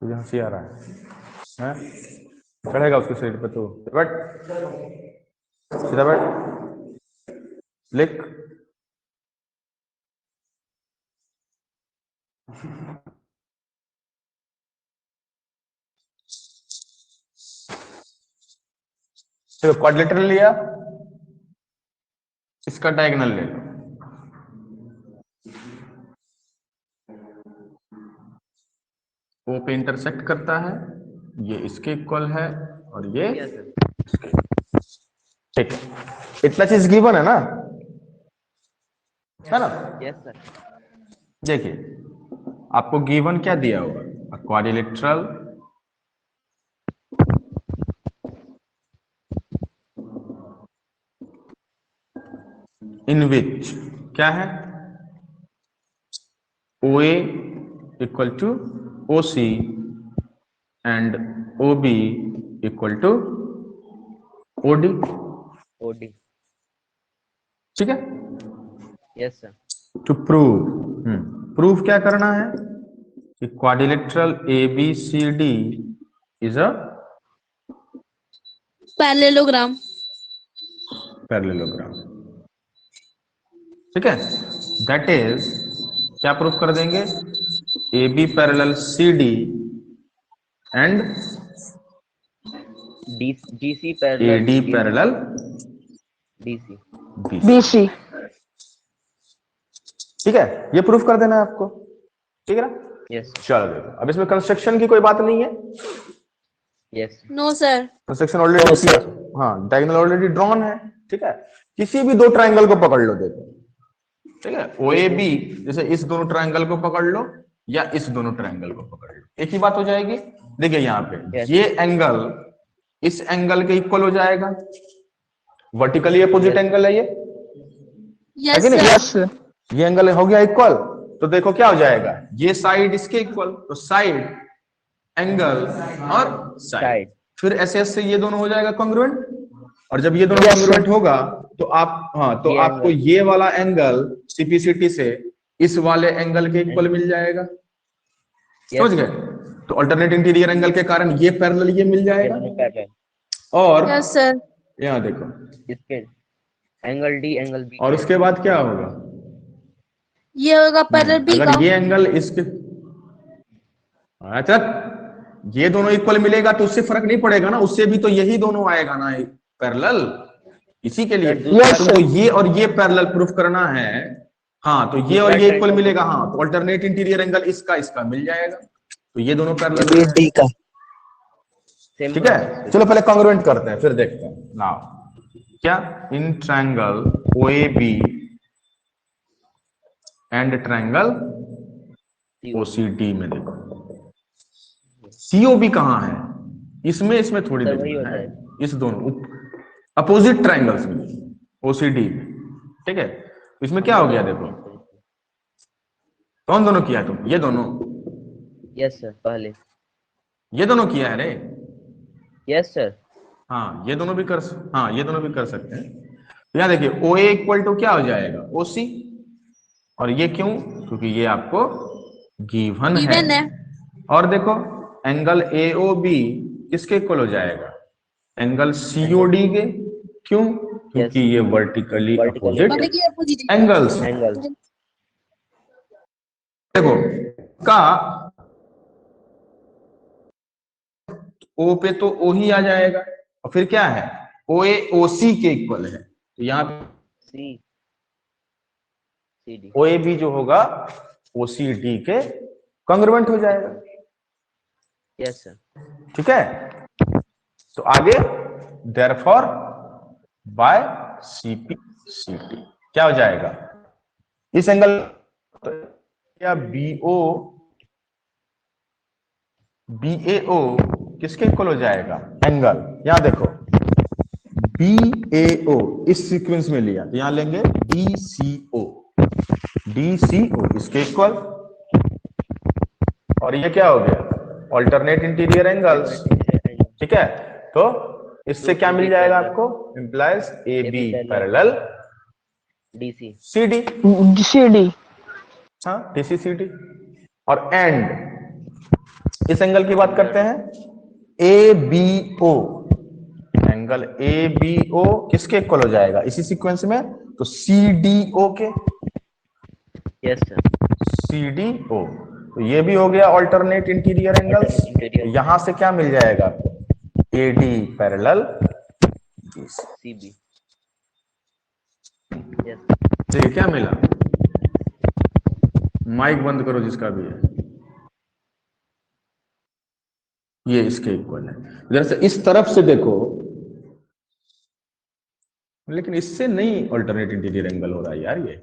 तुझे हंसी आ रहा है? चढ़ेगा उसके शरीर पे तो बैठ, सीधा बैठ, लिख। तो क्वाड्रिलेटरल लिया, इसका डायगोनल ले लो। ओ पे इंटरसेक्ट करता है, ये इसके इक्वल है और ये क्या सर? ठीक है। इतना चीज गिवन है ना, है ना? Yes sir. देखिए, आपको गिवन क्या दिया हुआ? क्वाड्रिलेटरल इन विच क्या है, OA equal to OC and OB equal to OD। OD। ठीक है। Yes sir. टू प्रूव क्या करना है कि quadrilateral ABCD is a parallelogram. Parallelogram. ठीक है, दैट इज क्या प्रूफ कर देंगे, AB parallel CD and GC parallel AD parallel DC। BC। ठीक है, ये प्रूफ कर देना है आपको। ठीक है ना। यस चलो देखो, अब इसमें कंस्ट्रक्शन की कोई बात नहीं है। Yes. No sir. Construction already, हाँ डायगोनल ऑलरेडी ड्रॉन है। ठीक है, किसी भी दो ट्रायंगल को पकड़ लो, देखो ठीक है, OAB जैसे इस दोनों ट्रायंगल को पकड़ लो या इस दोनों ट्रायंगल को पकड़ लो, एक ही बात हो जाएगी। देखिए यहाँ पे Yes. ये एंगल इस एंगल के इक्वल हो जाएगा, वर्टिकली अपोजिट एंगल है ये, है यस कि नहीं? सर। ये एंगल हो गया इक्वल, तो देखो क्या हो जाएगा, ये साइड इसके इक्वल, तो साइड एंगल और साइड, फिर ऐसे ऐसे ये दोनों हो जाएगा कॉन्ग्रुएंट, और जब ये दोनों कॉन्ग्रुएंट होगा तो आप तो ये आपको ये वाला एंगल CPCT से इस वाले एंगल के इक्वल मिल जाएगा। समझ गए? तो अल्टरनेट इंटीरियर एंगल के कारण ये पैरेलल ये मिल जाएगा। और यस सर। यहाँ देखो इसके एंगल D एंगल B और उसके बाद क्या होगा, ये होगा पैरेलल B का। अगर ये एंगल इसके, अच्छा ये दोनों इक्वल मिलेगा तो उससे फर्क नहीं पड़ेगा ना, उससे भी तो यही दोनों आएगा ना पैरेलल, इसी के लिए तुमको ये और ये पैरेलल प्रूफ करना है। हाँ तो ये और ये इक्वल मिलेगा, हाँ तो अल्टरनेट इंटीरियर एंगल इसका इसका मिल जाएगा, तो ये दोनों पैरेलल D का। ठीक है। चलो पहले कॉन्ग्रुएंट करते हैं फिर देखते हैं। नाउ क्या, in triangle OAB and triangle OCD में देखो, COB कहाँ है, इसमें थोड़ी देखना है, इस दोनों अपोजिट ट्रायंगल्स में OCD में। ठीक है, इसमें क्या हो गया देखो, कौन दोनों किया तुम, ये दोनों? Yes sir. पहले ये दोनों किया है रे। Yes sir. हाँ ये दोनों भी कर सकते हैं। तो यहाँ देखिए OA इक्वल टू क्या हो जाएगा, OC, और ये क्यों, क्योंकि ये आपको गिवन है। और देखो एंगल AOB किसके इक्वल हो जाएगा, एंगल COD के, क्यों, क्योंकि ये वर्टिकली अपोजिट एंगल्स हैं। देखो का O पे तो O ही आ जाएगा, और फिर क्या है, OA OC के इक्वल है, तो यहाँ पे OAB जो होगा OCD के कॉन्ग्रुएंट हो जाएगा। Yes sir. ठीक है, तो आगे देयरफॉर बाय CPCT क्या हो जाएगा, इस एंगल या BAO किसके इक्वल हो जाएगा, एंगल, यहां देखो BAO इस सीक्वेंस में लिया तो यहां लेंगे DCO इसके इक्वल, और ये क्या हो गया, अल्टरनेट इंटीरियर एंगल्स। ठीक है, तो इससे क्या मिल जाएगा आपको, इंप्लाइज AB पैरेलल CD। हाँ DCCD, और एंड इस एंगल की बात करते हैं ABO, एंगल ABO किसके इक्वल हो जाएगा इसी सीक्वेंस में, तो CDO के। Yes sir. CDO, तो ये भी हो गया अल्टरनेट इंटीरियर एंगल्स। यहां से क्या मिल जाएगा आपको, AD पैरेलल CB। यस। देखिए क्या मिला, माइक बंद करो जिसका भी है, ये इसके इक्वल है। इधर से इस तरफ से देखो, लेकिन इससे नहीं अल्टरनेट इंटीरियर एंगल हो रहा है यार ये।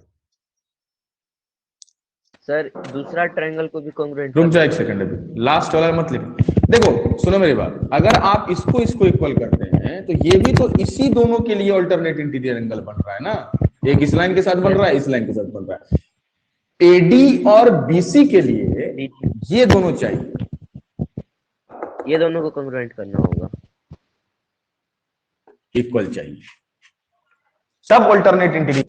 सर दूसरा ट्रायंगल को भी कॉन्ग्रुएंट, रुक जाओ एक सेकंड, अभी लास्ट वाला मत लिखो। देखो सुनो मेरी बात, अगर आप इसको इक्वल करते हैं तो ये भी तो इसी दोनों के लिए अल्टरनेट इंटीरियर एंगल बन रहा है ना, एक इस लाइन के साथ बन रहा है, इस लाइन के साथ बन रहा है। एडी और बीसी के लिए ये दोनों चाहिए, ये दोनों को कॉन्ग्रुएंट करना होगा, इक्वल चाहिए, तब अल्टरनेट इंटीरियर,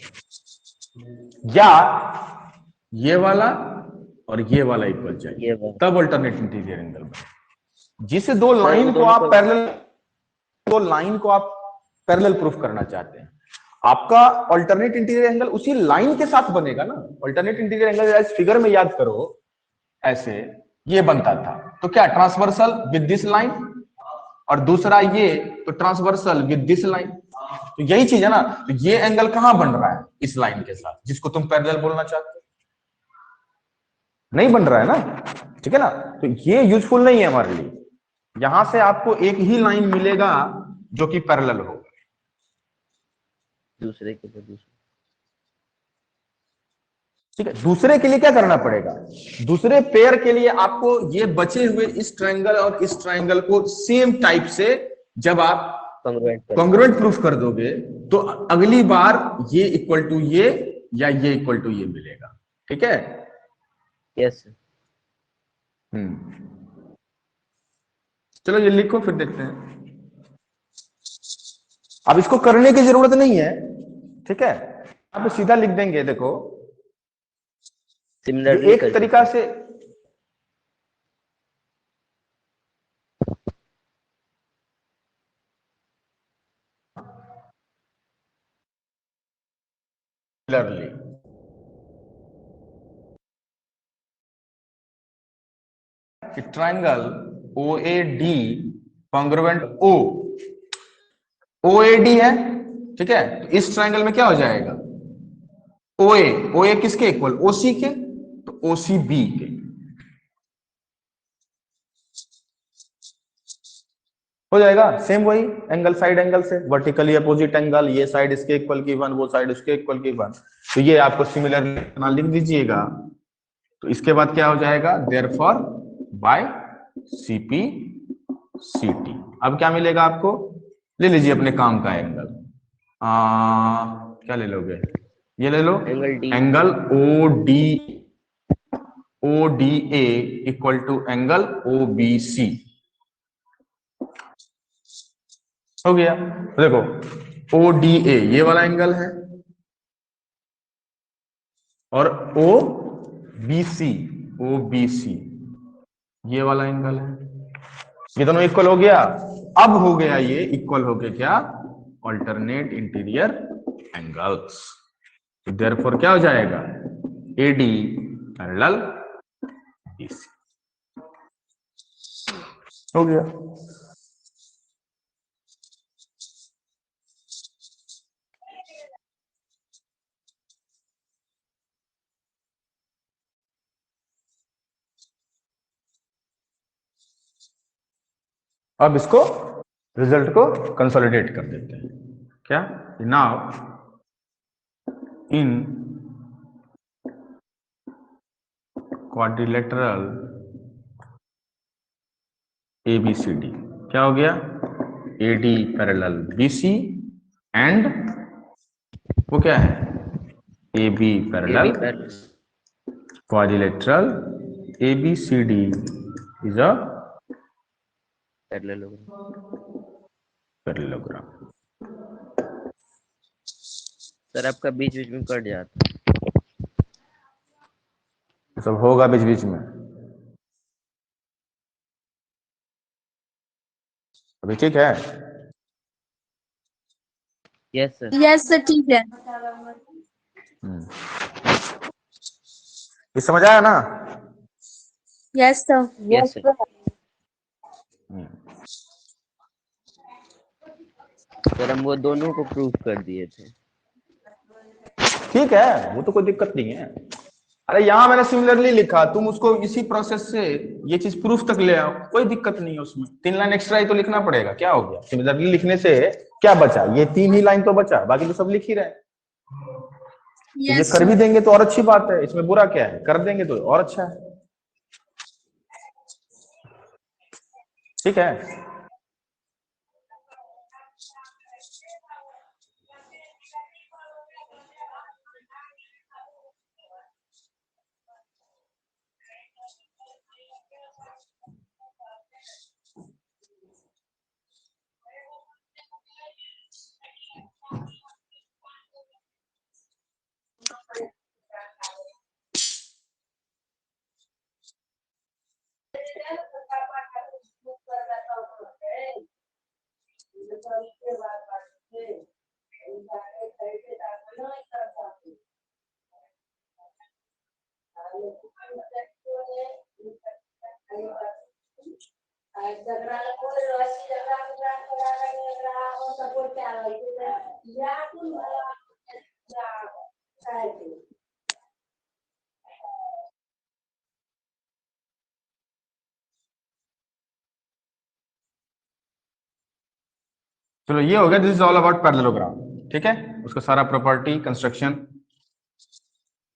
या ये वाला और ये वाला इक्वल चाहिए, ये वाला। तब अल्टरनेट इंटीरियर एंगल बने। जिसे दो लाइन को दोनों आप को- पैरेलल, दो लाइन को आप पैरेलल प्रूफ करना चाहते हैं, आपका अल्टरनेट इंटीरियर एंगल उसी लाइन के साथ बनेगा ना। Alternate interior angle as figure में याद करो, ऐसे ये बनता था, तो क्या ट्रांसवर्सल विद दिस लाइन, और दूसरा ये तो ट्रांसवर्सल विद दिस लाइन, तो यही चीज है ना। तो ये एंगल कहां बन रहा है, इस लाइन के साथ, जिसको तुम पैरेलल बोलना चाहते हो, नहीं बन रहा है ना, ठीक है ना। तो ये यूजफुल नहीं है हमारे लिए। यहां से आपको एक ही लाइन मिलेगा जो कि पैरेलल हो, दूसरे के लिए दूसरे। ठीक है। दूसरे के लिए क्या करना पड़ेगा, दूसरे पेयर के लिए आपको ये बचे हुए इस ट्रायंगल और इस ट्रायंगल को सेम टाइप से जब आप कॉन्ग्रुएंट प्रूफ कर दोगे, तो अगली बार ये इक्वल टू ये या ये इक्वल टू ये मिलेगा, ठीक है। यस। चलो ये लिखो, फिर देखते हैं। अब इसको करने की जरूरत नहीं है, ठीक है, आप सीधा लिख देंगे। देखो सिमिलरली एक तरीका से similarly triangle O A D congruent O, OAD है, ठीक है। तो इस ट्रायंगल में क्या हो जाएगा, OA किसके इक्वल, OC के, तो OCB के हो जाएगा। सेम वही एंगल, साइड एंगल से वर्टिकली अपोजिट एंगल, ये साइड इसके इक्वल की 1, वो साइड उसके इक्वल की 1, तो ये आपको सिमिलर लिख दीजिएगा। तो इसके बाद क्या हो जाएगा, देयरफॉर बाय CP CT। अब क्या मिलेगा आपको, ले लीजिए अपने काम का एंगल, क्या ले लोगे, ये ले लो, angle ODA equal to angle OBC हो गया। देखो ODA ये वाला एंगल है और OBC ये वाला एंगल है, ये दोनों इक्वल हो गया। अब हो गया ये इक्वल हो गया क्या, अल्टरनेट इंटीरियर एंगल्स। तो देयरफॉर क्या हो जाएगा, AD पैरेलल BC हो गया। अब इसको रिजल्ट को कंसोलिडेट कर देते हैं, क्या, नाउ इन क्वाड्रिलेटरल ABCD क्या हो गया, AD पैरेलल BC एंड वो क्या है, AB parallel quadrilateral ABCD is a parallelogram. Sir आपका बीच बीच में कट जाता है, सब होगा बीच बीच में। अभी ठीक है, यस सर। यस सर ठीक है। ये समझ आया ना। Yes sir. Yes sir. Sir हम वो दोनों को प्रूव कर दिए थे। ठीक है, वो तो कोई दिक्कत नहीं है। अरे यहां मैंने सिमिलरली लिखा, तुम उसको इसी प्रोसेस से ये चीज प्रूफ तक ले आओ, कोई दिक्कत नहीं है उसमें। 3 लाइन एक्स्ट्रा ही तो लिखना पड़ेगा, क्या हो गया, सिमिलरली लिखने से क्या बचा, ये 3 ही लाइन तो बचा, बाकी तो सब लिख ही रहे। तो ये कर भी देंगे तो और अच्छी बात है, इसमें बुरा क्या है, कर देंगे तो और अच्छा है, ठीक है। चलो ये हो गया, this is all about parallelogram. ठीक है, उसका सारा प्रॉपर्टी कंस्ट्रक्शन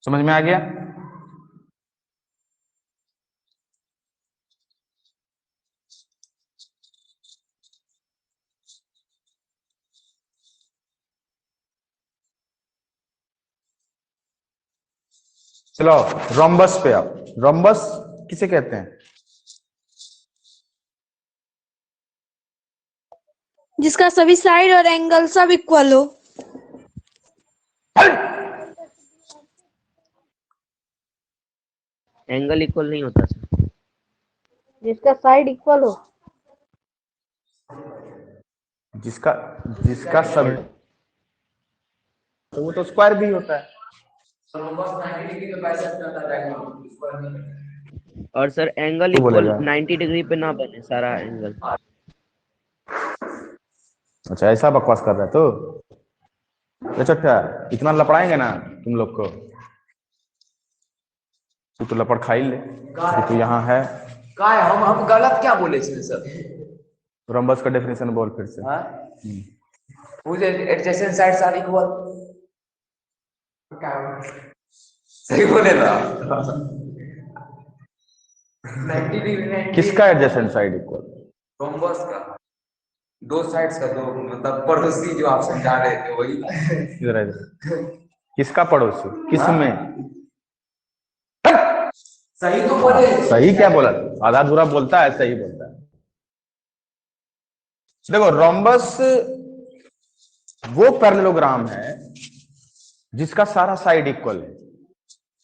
समझ में आ गया। चलो रोम्बस पे आप, रोम्बस किसे कहते हैं? जिसका सभी साइड और एंगल सब इक्वल हो। एंगल इक्वल नहीं होता सर। जिसका साइड इक्वल हो। जिसका जिसका सब, तो वो तो स्क्वायर भी होता है। और सर एंगल तू इक्वल बोलेगा। 90 डिग्री पे ना बने सारा एंगल। अच्छा ऐसा बकवास कर रहा है तो अच्छा इतना लपड़ाएंगे ना तुम लोग को, तू तो लपड़ खा ही ले। तू यहाँ है का है, हम गलत क्या बोले इसमें सर? रोम्बस का डेफिनेशन बोल फिर से। मुझे एडजेसेंट साइड्स आर इक्वल, सही बोले ना? 90 डिग्री किसका एडजेसेंट साइड इक्वल? रोम्बस का, दो साइड्स का, दो मतलब पड़ोसी जो आप समझा रहे थे वही। इधर इधर किसका पड़ोसी, किस में? सही तो बोले। सही क्या बोला? आधा अधूरा बोलता है, सही बोलता है। देखो रोम्बस वो पैरेललोग्राम है जिसका सारा साइड इक्वल है।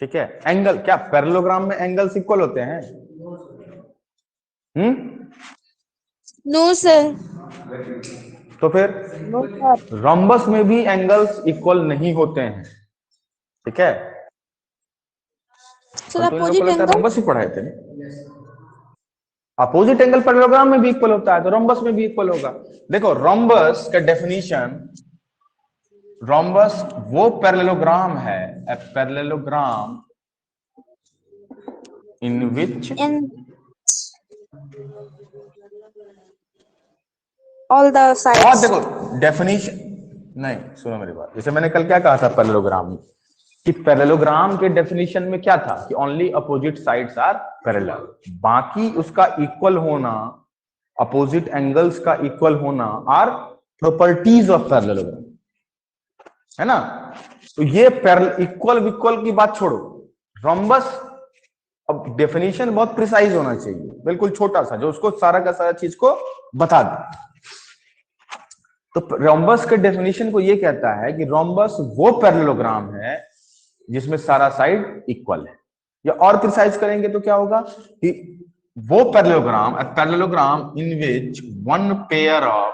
ठीक है, एंगल क्या पैरेललोग्राम में एंगल्स इक्वल होते हैं? No sir. तो फिर रोम्बस में भी एंगल्स इक्वल नहीं होते हैं। ठीक है, सर अपोजिट एंगल। रोम्बस ही पढ़ाए थे। अपोजिट एंगल पैरेललोग्राम में भी इक्वल होता है तो रोम्बस में भी इक्वल होगा। देखो रोम्बस का डेफिनेशन, रोम्बस वो पैरेललोग्राम है, a parallelogram in which all the sides. और देखो डेफिनेशन नहीं, सुनो मेरी बात। जैसे मैंने कल क्या कहा था पैरेललोग्राम में, कि पैरेललोग्राम के डेफिनेशन में क्या था कि only opposite sides are parallel, बाकी उसका इक्वल होना, अपोजिट एंगल्स का इक्वल होना आर प्रॉपर्टीज ऑफ पैरेललोग्राम, है ना। तो ये इक्वल इक्वल की बात छोड़ो, रोम्बस अब डेफिनेशन बहुत प्रिसाइज होना चाहिए, बिल्कुल छोटा सा जो उसको सारा का सारा चीज को बता दे। तो रोम्बस के डेफिनेशन को ये कहता है कि रोम्बस वो पैरेललोग्राम है जिसमें सारा साइड इक्वल है। या और प्रिसाइज करेंगे तो क्या होगा कि वो parallelogram, a parallelogram in which one pair of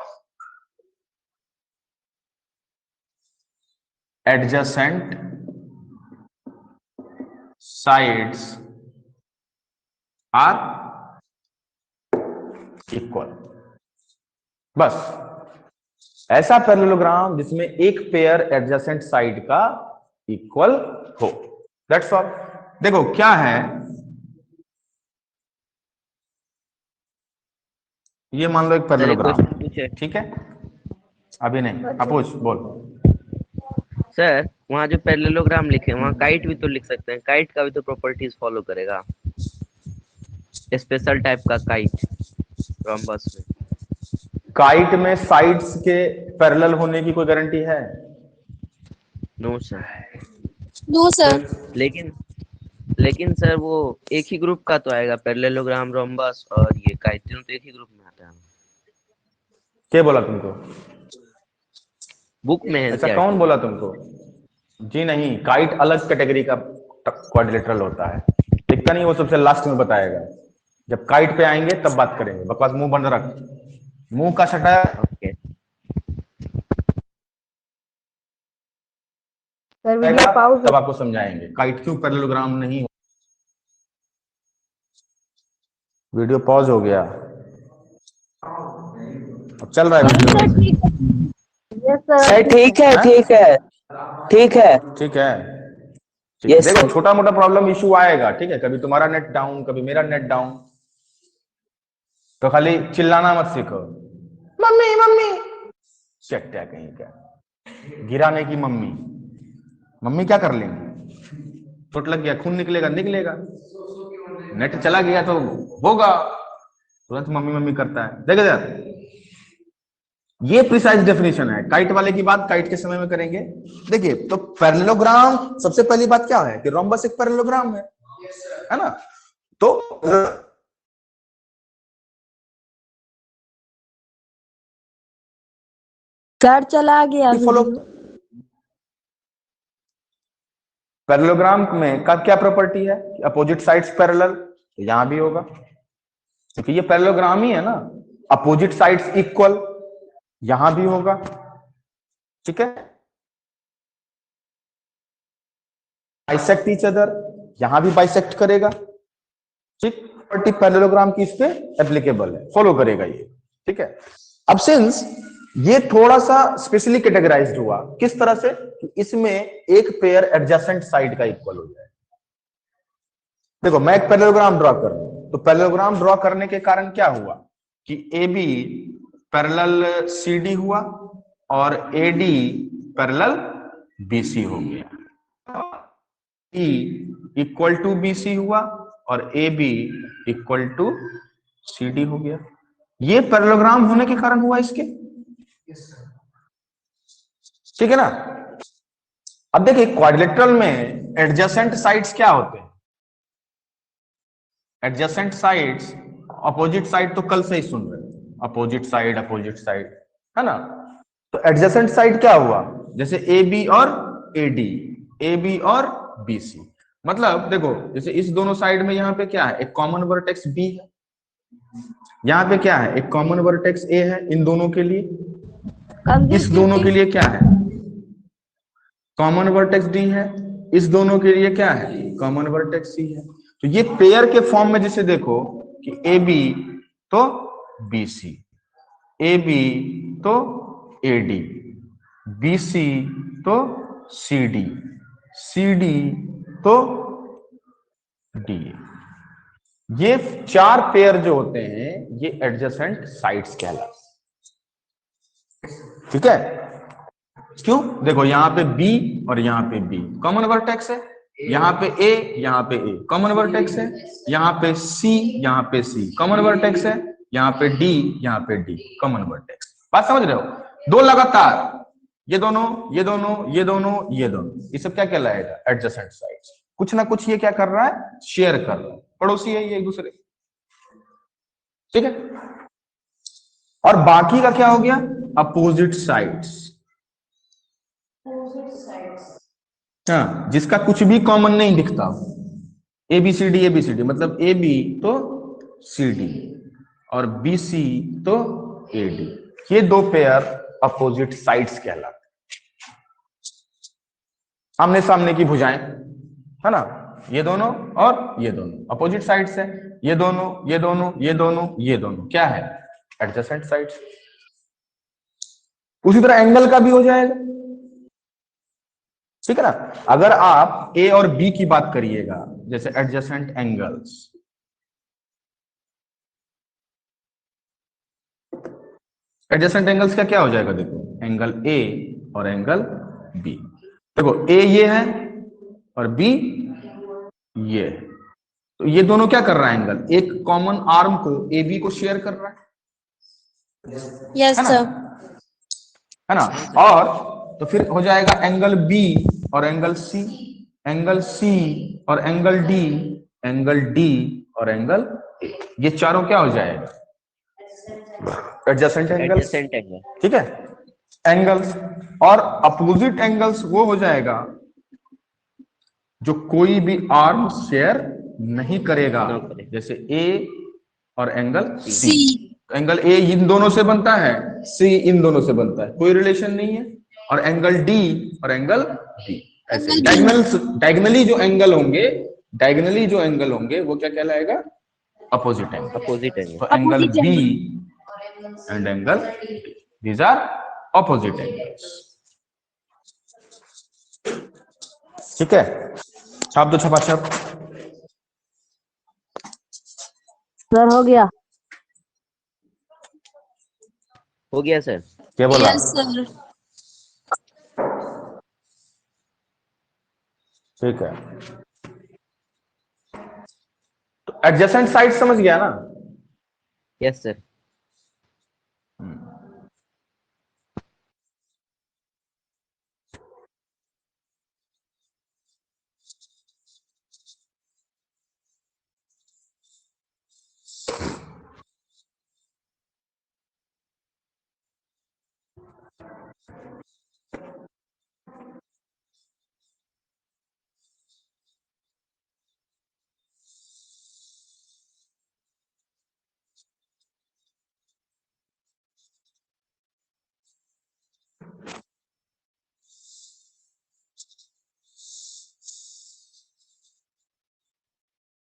adjacent sides are equal। बस ऐसा पैरेललोग्राम जिसमें एक पेयर एडजेसेंट साइड का इक्वल हो, दैट्स ऑल। देखो क्या है, ये मान लो एक पैरेललोग्राम, ठीक है, अभी नहीं अपोज बोल। सर वहाँ जो पैरेललोग्राम लिखे वहाँ काइट भी तो लिख सकते हैं, काइट का भी तो प्रॉपर्टीज फॉलो करेगा, स्पेशल टाइप का काइट रोम्बस में। काइट में साइड्स के पैरेलल होने की कोई गारंटी है? No sir. No sir. लेकिन सर वो एक ही ग्रुप का तो आएगा, पैरेललोग्राम, रोम्बस और ये काइट, तीनों तो एक ही ग्रुप में आता है। क्या बोला तुमको? बुक में है। ऐसा कौन बोला तुमको? जी नहीं, काइट अलग कैटेगरी का क्वाड्रिलेटरल होता है, दिखता नहीं, वो सबसे लास्ट में बताएगा। जब काइट पे आएंगे तब बात करेंगे, बकवास मुंह बंद रख, मुंह का सटा। ओके सर वीडियो पॉज तब आपको समझाएंगे काइट क्यों पैरेललोग्राम नहीं। वीडियो पॉज हो गया। अब चल रहा है वीडियो? Yes sir. सर ठीक है ठीक है ठीक है। ठीक है। Yes, देखो sir. छोटा मोटा प्रॉब्लम इशू आएगा, ठीक है, कभी तुम्हारा नेट डाउन, कभी मेरा नेट डाउन, तो खाली चिल्लाना मत सीखो, मम्मी मम्मी, चट्टा कहीं का, गिराने की मम्मी। मम्मी क्या कर लेंगी? चोट लग गया, खून निकलेगा, निकलेगा, नेट चला गया तो होगा, तुरंत मम्मी मम्मी करता है। देखो यार, ये प्रिसाइज डेफिनेशन है। काइट वाले की बात काइट के समय में करेंगे। देखिए, तो पैरेललोग्राम, सबसे पहली बात क्या है कि रोम्बस एक पैरेललोग्राम है ना? तो सर चला गया फॉलो वीडियो। पैरेललोग्राम में का क्या प्रॉपर्टी है? अपोजिट साइड्स पैरेलल, तो यहां भी होगा, क्योंकि ये पैरेललोग्राम ही है ना। अपोजिट साइड्स इक्वल, यहां भी होगा, ठीक है। बाइसेक्ट ईच अदर, यहां भी बाइसेक्ट करेगा, ठीक। प्रॉपर्टी पैरेललोग्राम की इस पे एप्लीकेबल है, फॉलो करेगा ये, ठीक है। अब सिंस ये थोड़ा सा स्पेशली कैटेगराइज्ड हुआ, किस तरह से कि इसमें एक पेयर एडजेसेंट साइड का इक्वल हो जाए। देखो मैं एक पैरेललोग्राम ड्रॉ कर रहा हूं, तो पैरेललोग्राम ड्रॉ करने के कारण क्या हुआ कि A B parallel C D हुआ और A D parallel B C हो गया। E equal to B C हुआ और A B equal to C D हो गया। ये पैरेललोग्राम होने के कारण हुआ इसके, ठीक है ना। अब देखिए क्वाड्रिलेटरल में एडजेसेंट साइड्स क्या होते हैं? एडजेसेंट साइड्स, अपोजिट साइड तो कल से ही सुन रहे हैं, अपोजिट साइड है ना। तो एडजेसेंट साइड क्या हुआ? जैसे ए बी और ए डी, ए बी और बी सी, मतलब देखो जैसे इस दोनों साइड में यहाँ पे क्या है, एक कॉमन वर्टेक्स बी है, यहाँ पे क्या है, एक कॉमन वर्टेक्स ए है इन दोनों के लिए, इस दोनों के लिए क्या है, कॉमन वर्टेक्स डी है, इस दोनों के लिए क्या है, कॉमन वर्टेक्स सी है। तो ये पेयर के फॉर्म में जैसे देखो कि ए बी तो बी सी, ए बी तो ए डी, बी सी तो सी डी, सी डी तो डी। ये चार पेयर जो होते हैं ये एडजेसेंट साइड्स कहलाते हैं, ठीक है। क्यों? देखो यहाँ पे B और यहाँ पे B कॉमन वर्टेक्स है, यहाँ पे A यहाँ पे A कॉमन वर्टेक्स है, यहाँ पे C यहाँ पे C कॉमन वर्टेक्स है, यहाँ पे D यहाँ पे D कॉमन वर्टेक्स। बात समझ रहे हो? दो लगातार, ये दोनों ये दोनों ये दोनों ये दोनों, ये सब क्या कहलाएगा? Adjacent sides. कुछ ना कुछ ये क्या कर रहा है? शेयर कर रहा है, पड़ोसी है ये एक दूसरे, ठीक है। और बाकी का क्या हो गया? अपोजिट साइड्स, हाँ, जिसका कुछ भी कॉमन नहीं दिखता। ए बी सी डी मतलब ए बी तो सी डी और बी सी तो ए डी, ये दो पेयर अपोजिट साइड्स कहलाते हैं, आमने सामने की भुजाएं, है ना। ये दोनों और ये दोनों अपोजिट साइड्स है, ये दोनों ये दोनों ये दोनों ये दोनों क्या है? Adjacent sides. उसी तरह एंगल का भी हो जाएगा, ठीक है ना। अगर आप ए और बी की बात करिएगा, जैसे एडजेसेंट एंगल्स, एडजेसेंट एंगल्स का क्या हो जाएगा? देखो एंगल ए और एंगल बी, देखो ए ये है और बी ये है, तो ये दोनों क्या कर रहा है? एंगल एक कॉमन आर्म को ए बी को शेयर कर रहा है, यस सर, है ना। और तो फिर हो जाएगा एंगल बी और एंगल सी, एंगल सी और एंगल डी, एंगल डी और एंगल ए, ये चारों क्या हो जाएगा? एडजेसेंट एंगल्स, ठीक है, एंगल्स। और अपोजिट एंगल्स वो हो जाएगा जो कोई भी आर्म शेयर नहीं करेगा, जैसे ए और एंगल सी। एंगल ए इन दोनों से बनता है, सी इन दोनों से बनता है, कोई रिलेशन नहीं है। और एंगल डी और एंगल डी, ऐसे डायगनली जो एंगल होंगे वो क्या कहलाएगा? Opposite angle. तो angle B and angle D. These are opposite angles. ठीक है, छाप दो छपाछप। सर हो गया। हो गया सर। क्या बोला? Yes sir. ठीक है, तो एडजेसेंट साइड समझ गया ना? Yes sir.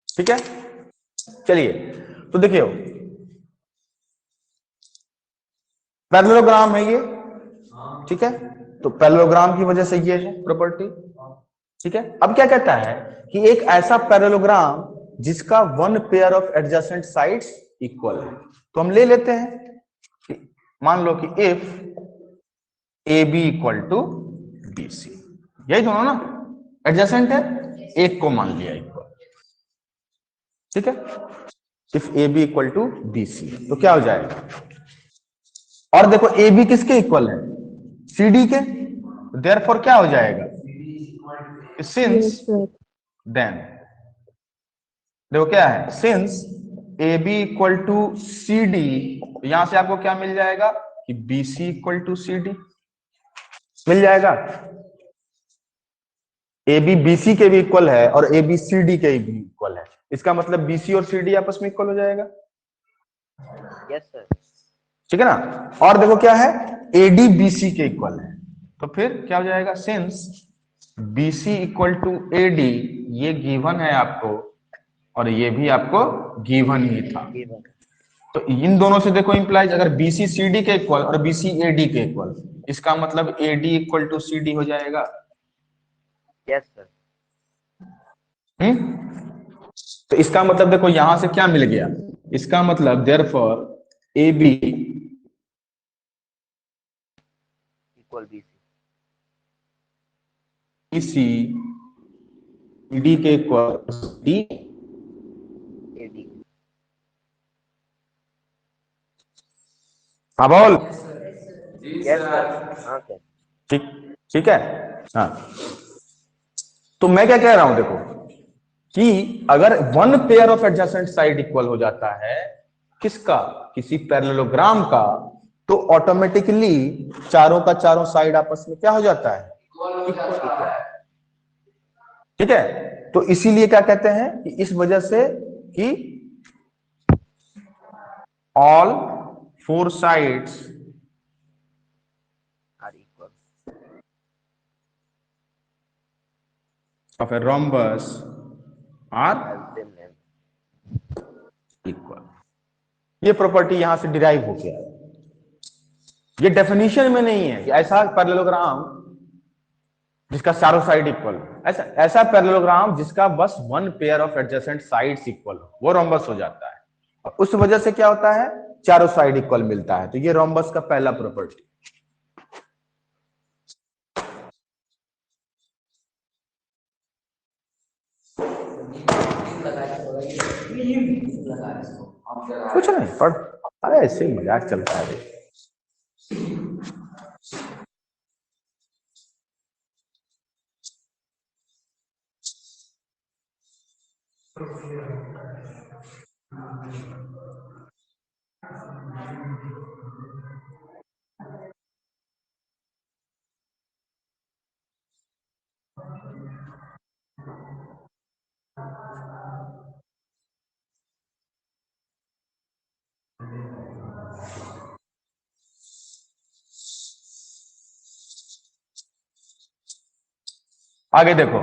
ठीक है, चलिए तो देखिए पैरेललोग्राम है ये, ठीक है, तो पैरेललोग्राम की वजह से ये है प्रॉपर्टी। ठीक है, अब क्या कहता है कि एक ऐसा पैरेललोग्राम जिसका one pair of adjacent sides equal है, तो हम ले लेते हैं कि मान लो कि if A B equal to B C, यही दोनों ना एडजेसेंट है, एक को मान लिया इक्वल। ठीक है, if A B equal to B C तो क्या हो जाएगा? और देखो ए बी किसके इक्वल है? सी डी के, देयरफॉर क्या हो जाएगा? सिंस देन देखो क्या है, since A B equal to C D, यहां से आपको क्या मिल जाएगा कि B C equal to C D मिल जाएगा। ए बी बी सी के भी इक्वल है और ए बी सी डी के भी इक्वल है, इसका मतलब बी सी और सी डी आपस में इक्वल हो जाएगा। Yes sir. ठीक है ना, और देखो क्या है, ए डी बी सी के इक्वल है, तो फिर क्या हो जाएगा? Since B C equal to A D, ये गिवन है आपको और ये भी आपको गिवन ही था, तो इन दोनों से देखो इंप्लाइज, अगर बी सी सी डी के इक्वल और बी सी ए डी के इक्वल, इसका मतलब A D equal to C D हो जाएगा। Yes sir. तो इसका मतलब देखो यहां से क्या मिल गया, इसका मतलब therefore A B equal B C D के इक्वल डी ए डी। हाँ बोल। Yes sir. हाँ सर। ठीक, ठीक है। हाँ, तो मैं क्या कह रहा हूं देखो कि अगर one pair of adjacent side equal हो जाता है किसका? किसी पैरेललोग्राम का, तो ऑटोमेटिकली चारों का चारों साइड आपस में क्या हो जाता है? ठीक है, तो इसीलिए क्या कहते हैं कि इस वजह से कि all four sides are equal of a rhombus are same length. Equal. ये प्रॉपर्टी यहां से डिराइव हो गया, ये डेफिनेशन में नहीं है कि ऐसा पैरेललोग्राम जिसका चारों साइड इक्वल, ऐसा पैरेललोग्राम जिसका बस one pair of adjacent sides equal हो, वो रोम्बस हो जाता है, और उस वजह से क्या होता है? चारों साइड इक्वल मिलता है। तो ये रोम्बस का पहला प्रॉपर्टी। कुछ नहीं पढ़, अरे ऐसे ही मजाक चलता है। आगे देखो,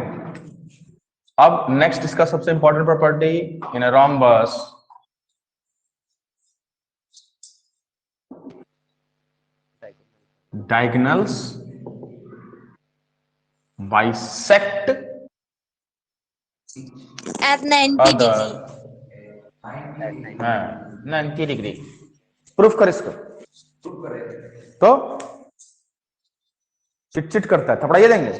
अब नेक्स्ट इसका सबसे important property in a rhombus, diagonals bisect at 90 other degree. 90 degree. Proof कर इसको। तो चिट करता है, थपड़ाइए देंगे।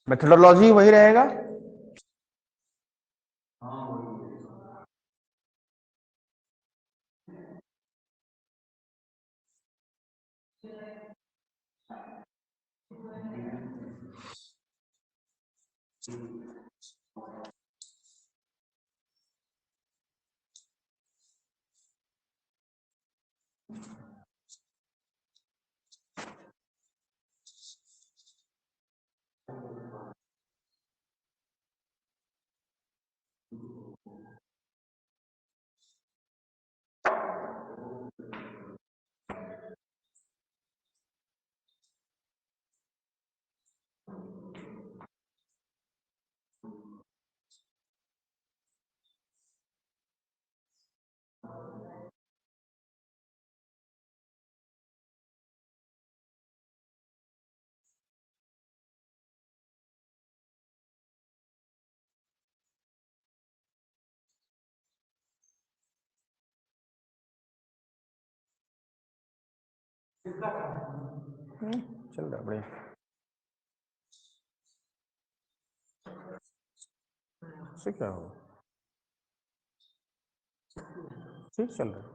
मेथोडोलॉजी वही रहेगा। चल रहा बढ़िया। से क्या हो, ठीक चल रहा है।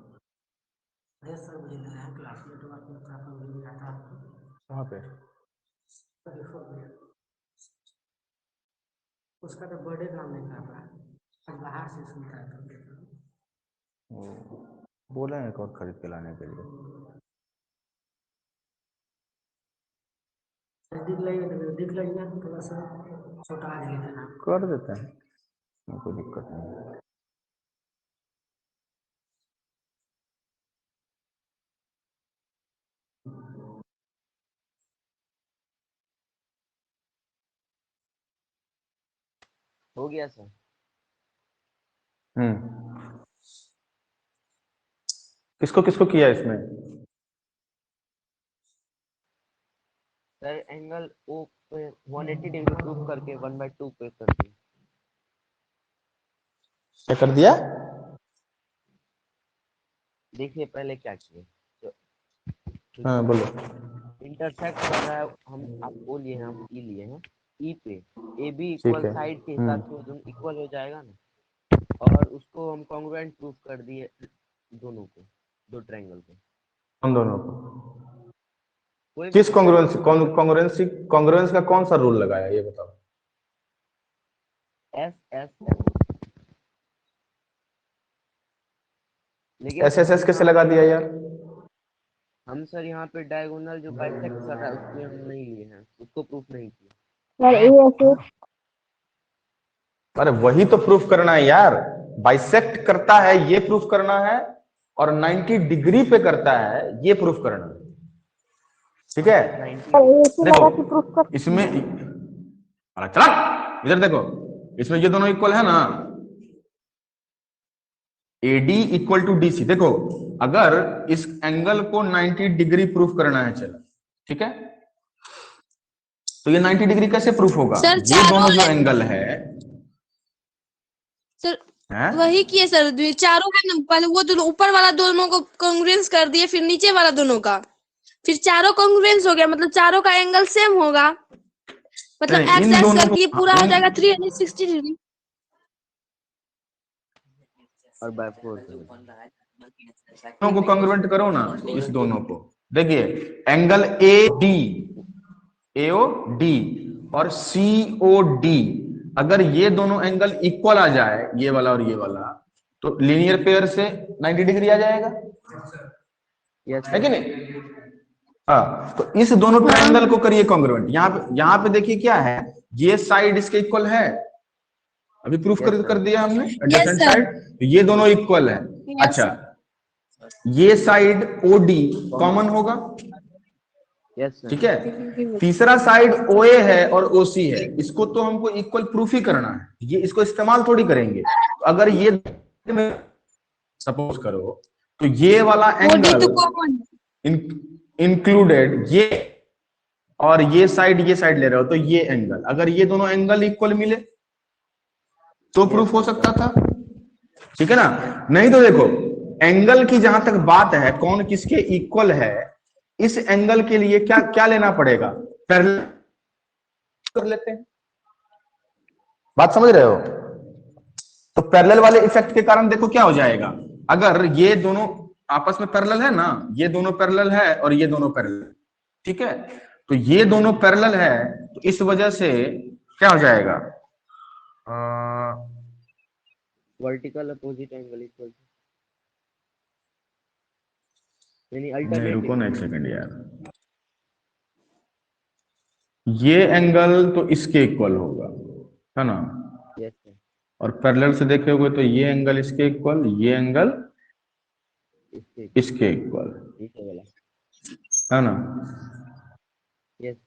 वहाँ पे उसका तो बर्थडे नाम लिखा था, आज बाहर से सुनता है। बोले हैं एक और खरीद के लाने के लिए। दिख लगेगा थोड़ा सा छोटा आज लेना कर देते हैं, कोई दिक्कत नहीं। हो गया सर। किसको किसको किया इसमें? सर एंगल ओ पे 180 डिग्री प्रूफ करके 1/2 पे कर दिया। क्या कर दिया? देखिए पहले क्या किए। हाँ बोलो। इंटरसेक्ट कर रहा है, हम आप ओ लिए हैं, हम ई लिए हैं। ई पे ए बी ठीक इक्वल है। साइड के हिसाब से वो दोनों इक्वल हो जाएगा ना, और उसको हम कॉन्ग्रुएंट प्रूफ कर दिए दोनों को, दो ट्रायंगल को। उन दोनों को कोई किस कॉन्ग्रुएंस का कौन सा रूल लगाया ये बताओ? S S S. लेकिन एस एस एस कैसे लगा दिया यार? हम सर यहाँ पे डायगोनल जो बाइसेक्ट कर रहा है उसमें हम नहीं लिए हैं, उसको प्रूफ नहीं किया। अरे वही तो प्रूफ करना है यार, बाइसेक्ट करता है ये प्रूफ करना है, और 90 डिग्री पे करता है ये प्रूफ करना है। ठीक है, देखो इसमें चला इधर देखो, इसमें ये दोनों इक्वल है ना, AD इक्वल टू DC। देखो अगर इस एंगल को 90 डिग्री प्रूफ करना है, चलो ठीक है, तो ये 90 डिग्री कैसे प्रूफ होगा? ये दोनों जो एंगल है सर वही किए सर, चारों है ना, पहले वो दोनों ऊपर वाला दोनों को कॉन्ग्रुएंस कर दिए, फिर नीचे वाला दोनों का, फिर चारों कॉन्ग्रुएंस हो गया, मतलब चारों का एंगल सेम होगा, मतलब एक्स एक्स करके पूरा हो जाएगा 360 डिग्री। और बाय 4 दोनों को कॉन्ग्रुएंट करो ना, इस दोनों को देखिए, एंगल AOD और COD, अगर ये दोनों एंगल इक्वल आ जाए, ये वाला और ये वाला, तो लीनियर पेयर से 90 डिग्री आ जाएगा, है कि नहीं? हाँ, तो इस दोनों ट्रायंगल को करिए कॉन्ग्रुएंट। यहाँ पे देखिए क्या है, ये साइड इसके इक्वल है, अभी प्रूफ कर दिया हमने एडजेसेंट साइड, तो ये दोनों इक्वल है। अच्छा, ये साइड OD कॉमन होगा, ठीक है। तीसरा साइड OA है और OC है, इसको तो हमको इक्वल प्रूफ ही करना है, ये इसको इस्तेमाल थोड़ी करेंगे। तो अगर ये सपोज करो तो ये वाला एंगल इंक्लूडेड ये, और ये साइड ले रहे हो, तो ये एंगल, अगर ये दोनों एंगल इक्वल मिले तो प्रूफ हो सकता था, ठीक है ना। नहीं तो देखो, एंगल की जहां तक बात है, कौन किसके इक्वल है, इस एंगल के लिए क्या क्या लेना पड़ेगा, पैरेलल कर लेते हैं। बात समझ रहे हो? तो पैरेलल वाले इफेक्ट के कारण देखो क्या हो जाएगा, अगर ये दोनों आपस में पैरेलल है ना, ये दोनों पैरेलल है और ये दोनों पैरेलल, ठीक है, तो ये दोनों पैरेलल है, तो इस वजह से क्या हो जाएगा, वर्टिकल अपोजिट एंगल इक्वल, यानी नहीं, अल्टरनेट। रुको ना एक सेकंड यार, ये एंगल तो इसके इक्वल होगा, है ना, यस सर, और पैरेलल से देखे हुए तो ये एंगल इसके इक्वल, ये एंगल इसके इक्वल, नीचे वाला, है ना। यस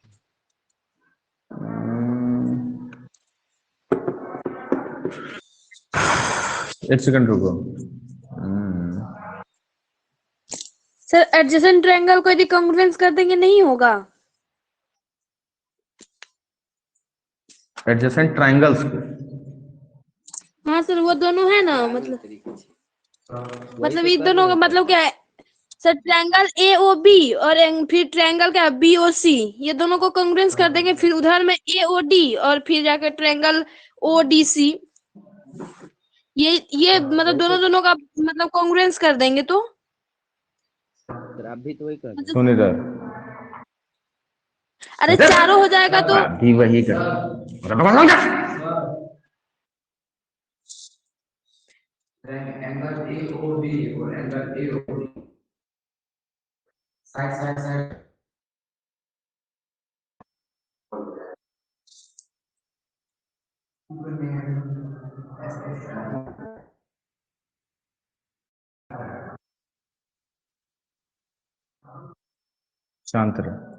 एक सेकंड रुको। सर एडजेसेंट ट्रायंगल को यदि कॉन्ग्रुएंस कर देंगे नहीं होगा? एडजेसेंट ट्रायंगल्स को, हाँ सर, वो दोनों है ना, मतलब ये दोनों का मतलब क्या है सर, ट्रायंगल AOB और फिर ट्रायंगल क्या BOC, ये दोनों को कॉन्ग्रुएंस कर देंगे, फिर उधर में AOD और फिर जाकर ट्रायंगल ODC, ये मतलब दोनों का मतलब कॉन्ग्रुएंस कर देंगे तो सर, आप भी तो वही कर, सुन इधर, अरे चारों हो जाएगा तो अभी वही कर, एंगल AOB और एंगल AOD साइड शांत रहो।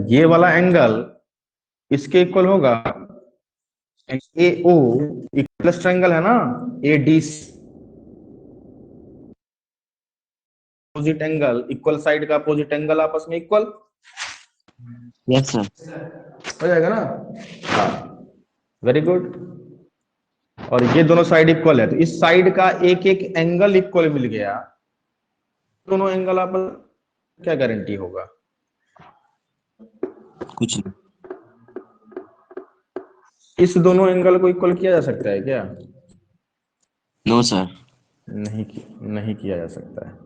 ये वाला एंगल इसके इक्वल होगा, AO प्लस ट्रायंगल है ना, ADC opposite angle, equal side का अपोजिट एंगल आपस में इक्वल, यस सर, हो जाएगा ना। हाँ, वेरी गुड। और ये दोनों साइड इक्वल है, तो इस साइड का एक एक एंगल इक्वल मिल गया, दोनों एंगल आपस, क्या गारंटी होगा? कुछ नहीं, इस दोनों एंगल को इक्वल किया जा सकता है क्या? नो सर, नहीं किया जा सकता है।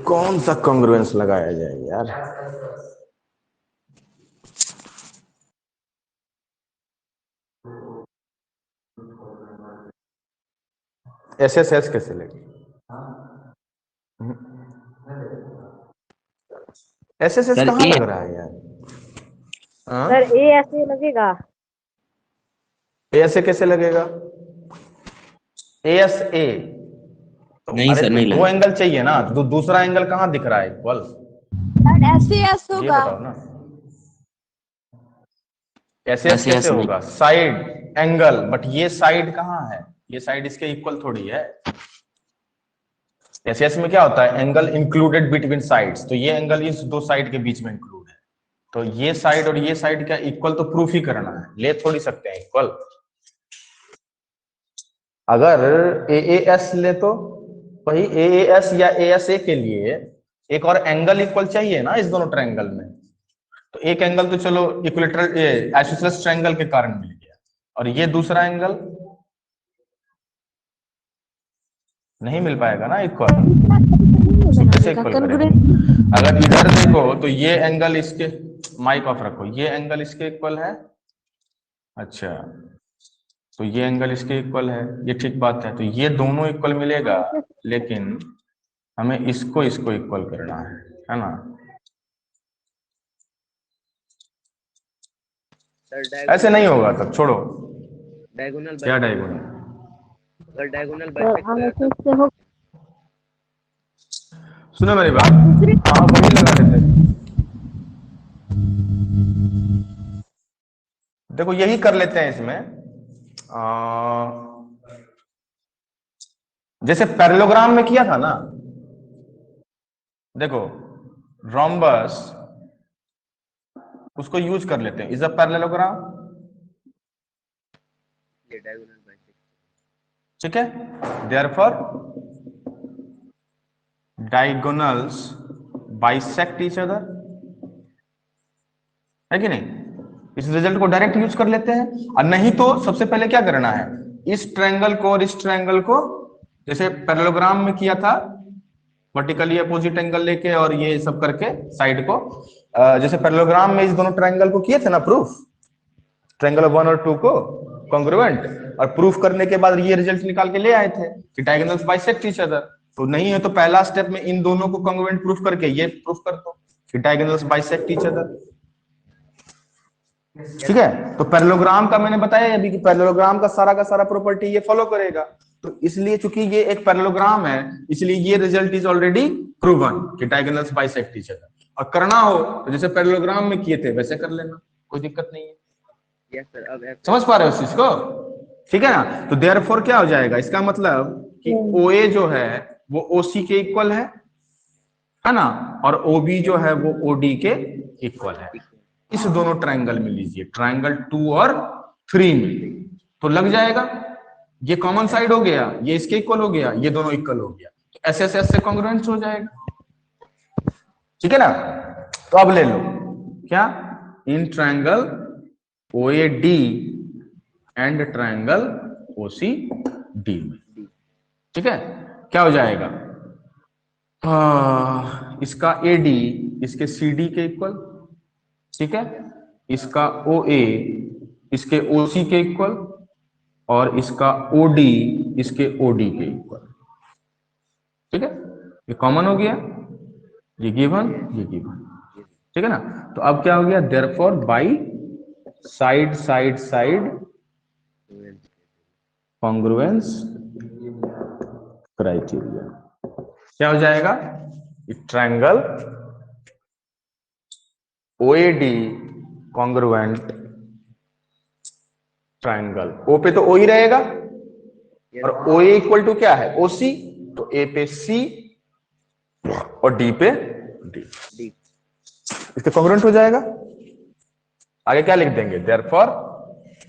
कौन सा कॉन्ग्रुएंस लगाया जाए यार? SSS कैसे लगे? SSS कहाँ लग रहा है यार? सर ए ऐसे लगेगा, ऐसे कैसे लगेगा? ASA नहीं सर, नहीं वो एंगल चाहिए ना, तो दूसरा एंगल कहाँ दिख रहा है इक्वल? SAS ये होगा, बताओ ना, SAS कैसे होगा? साइड एंगल, बट ये साइड कहाँ है? ये साइड इसके इक्वल थोड़ी है, एसएस में क्या होता है, एंगल इंक्लूडेड बिटवीन साइड्स, तो ये एंगल इस दो साइड के बीच में इंक्लूड है, तो ये साइड और ये साइड क्या इक्वल तो प्रूफ ही करना है, ले थोड़ी सकते हैं इक्वल। अगर एएस ले तो वही एएस या एएसए के लिए एक और एंगल इक्वल चाहिए ना इस दोनों ट्रायंगल में, तो एक एंगल तो चलो इक्विलेटरल आइसोसेलेस ट्रायंगल के कारण मिल गया, और ये दूसरा एंगल नहीं मिल पाएगा ना इक्वल, कैसे इक्वल करेंगे? अगर इधर देखो तो ये एंगल इसके, माइक ऑफ रखो, ये एंगल इसके इक्वल है, अच्छा तो ये एंगल इसके इक्वल है, ये ठीक बात है, तो ये दोनों इक्वल मिलेगा, लेकिन हमें इसको इक्वल करना है ना। ऐसे नहीं होगा तब, छोड़ो। डायगोनल क्या डायगोनल? अगर डायगोनल सुनो मेरी बात, हाँ वही लगा देते हैं। देखो यही कर लेते हैं इसमें, जैसे पैरेललोग्राम में किया था ना, देखो रोम्बस उसको यूज कर लेते हैं, इज अ पैरेललोग्राम, ठीक है। Therefore diagonals bisect each other, है कि नहीं? इस रिजल्ट को डायरेक्ट यूज कर लेते हैं, और नहीं तो सबसे पहले क्या करना है, इस ट्रायंगल को और इस ट्रायंगल को जैसे पैरेललोग्राम में किया था, वर्टिकली अपोजिट एंगल लेके और ये सब करके साइड को, जैसे पैरेललोग्राम में इस दोनों ट्रायंगल को किए थे ना प्रूफ, ट्रायंगल 1 और 2 को कॉन्ग्रुएंट, और प्रूफ करने के बाद ये रिजल्ट निकाल के ले आए थे कि डायगोनल्स बाइसेक्ट ईच अदर। तो नहीं है तो पहला स्टेप में इन दोनों को कॉन्ग्रुएंट प्रूफ करके ये प्रूफ कर दो कि डायगोनल्स बाइसेक्ट ईच अदर, ठीक है। तो पैरेललोग्राम का मैंने बताया अभी कि पैरेललोग्राम का सारा प्रॉपर्टी ये फॉलो करेगा, तो इसलिए चूंकि ये एक पैरेललोग्राम है, इसलिए ये रिजल्ट इज ऑलरेडी प्रूवन कि डायगोनल्स बाइसेक्ट ईच अदर। और करना हो तो जैसे पैरेललोग्राम में किए थे वैसे कर लेना, कोई दिक्कत नहीं है। यस सर, अब समझ पा रहे हो इस चीज को, ठीक है ना? तो देयरफॉर क्या हो जाएगा, इसका मतलब कि OA जो है वो OC के इक्वल है ना, और OB जो है वो OD के इक्वल है। इस दोनों ट्रायंगल में लीजिए, ट्रायंगल 2 और 3 में, तो लग जाएगा, ये कॉमन साइड हो गया, ये इसके इक्वल हो गया, ये दोनों इक्वल हो गया, तो एसएसएस से कॉन्ग्रुएंट हो जाएगा, ठीक है ना? तो अब ले लो क्या, in triangle OAD and triangle OCD में, ठीक है। क्या हो जाएगा, इसका AD इसके CD के इक्वल, ठीक है, इसका OA इसके OC के इक्वल, और इसका OD इसके OD के इक्वल, ठीक है। ये कॉमन हो गया, ये गिवन, ठीक है ना? तो अब क्या हो गया, therefore by side congruence criteria क्या हो जाएगा, triangle OAD congruent triangle, O पे तो O ही रहेगा, और OA इक्वल टू क्या है, OC, तो A पे C और D पे D, इसके कॉन्ग्रुएंट हो जाएगा। आगे क्या लिख देंगे, देयरफॉर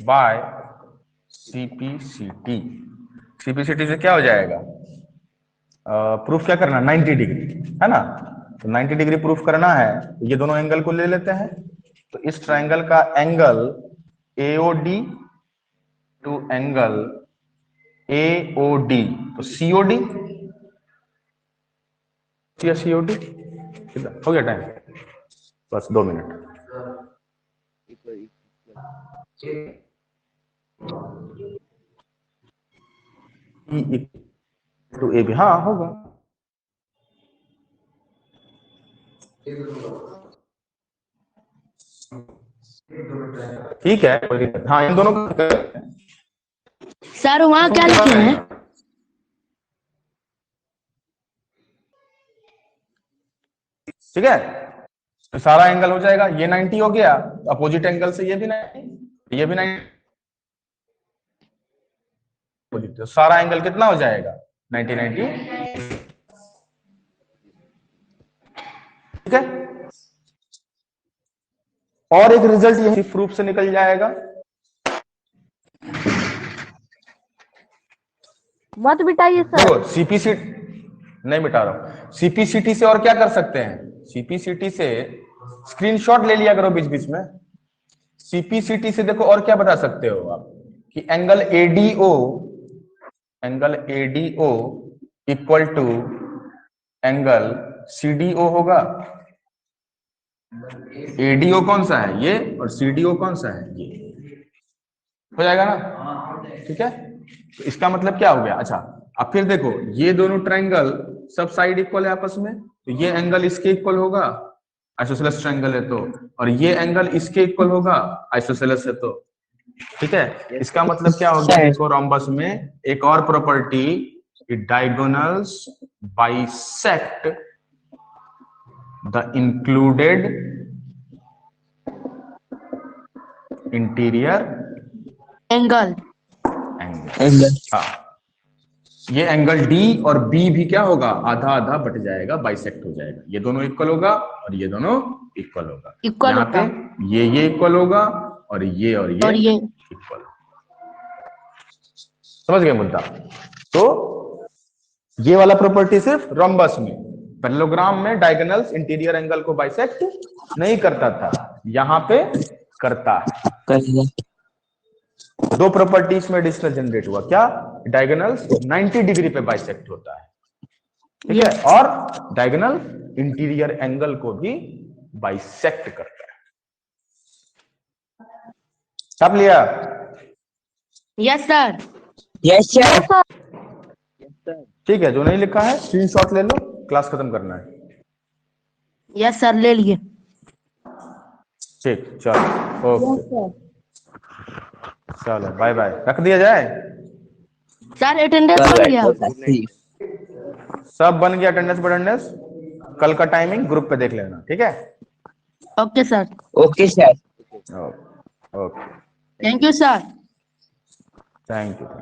बाय CPCT से क्या हो जाएगा, प्रूफ क्या करना, 90 डिग्री है ना, तो 90 डिग्री प्रूफ करना है, ये दोनों एंगल को ले लेते हैं, तो इस ट्रायंगल का angle AOD to angle AOD, तो COD हो गया टाइम, बस 2 मिनट। टू AB, हाँ होगा, ठीक है, कोई दिक्कत, हाँ इन दोनों का सर वहाँ क्या लिखे हैं? ठीक है, तो सारा एंगल हो जाएगा, ये 90 हो गया, अपोजिट एंगल से ये भी 90, ये भी 90, तो सारा एंगल कितना हो जाएगा, 90 90, ठीक है। और एक रिजल्ट यही प्रूफ से निकल जाएगा। मत बिटाइए सर। देखो सीपीसी नहीं मिटा रहा हूं, सीपीसीटी से और क्या कर सकते हैं, सीपीसीटी से स्क्रीनशॉट ले लिया करो बीच बीच में। सीपीसीटी से देखो और क्या बता सकते हो आप कि angle ADO equal to angle CDO होगा। एडीओ कौन सा है ये और सीडीओ कौन सा है ये, हो जाएगा ना, ठीक है। तो इसका मतलब क्या हो गया। अच्छा अब फिर देखो ये दोनों ट्रायंगल सब साइड इक्वल है आपस में, तो ये एंगल इसके इक्वल होगा आइसोसेलेस ट्रायंगल है तो, और ये एंगल इसके इक्वल होगा आइसोसेलेस है तो, ठीक है। इसका मतलब क्या हो गया, देखो रोम्बस में एक और property, diagonals bisect the included interior angle. हाँ, ये एंगल डी और बी भी क्या होगा, आधा आधा बट जाएगा, बाइसेक्ट हो जाएगा, ये दोनों इक्वल होगा और ये दोनों इक्वल होगा। इक्वल यहाँ होगा। पे ये इक्वल होगा और ये इक्वल। समझ गए मुद्दा। तो ये वाला प्रॉपर्टी सिर्फ रोम्बस में, पैरेललोग्राम में डायगोनल्स इंटीरियर एंगल को बाइसेक्ट नहीं करता था, यहाँ पे करता है। दो प्रॉपर्टीज में एडिशनल जनरेट हुआ, क्या, डायगोनल्स 90 डिग्री पे बाइसेक्ट होता है, ठीक है, और डायगोनल इंटीरियर एंगल को भी बाइसेक्ट करता है। सब लिया? Yes sir. Yes sir. ठीक है, जो नहीं लिखा है स्क्रीनशॉट ले लो, क्लास खत्म करना है। यस सर ले लिए। ठीक, चलो ओके, चलो बाय बाय, रख दिया जाए। सर अटेंडेंस बन गया। सब बन गया, अटेंडेंस। कल का टाइमिंग ग्रुप पे देख लेना, ठीक है। Okay sir. Okay sir. Okay, thank you sir. Thank you.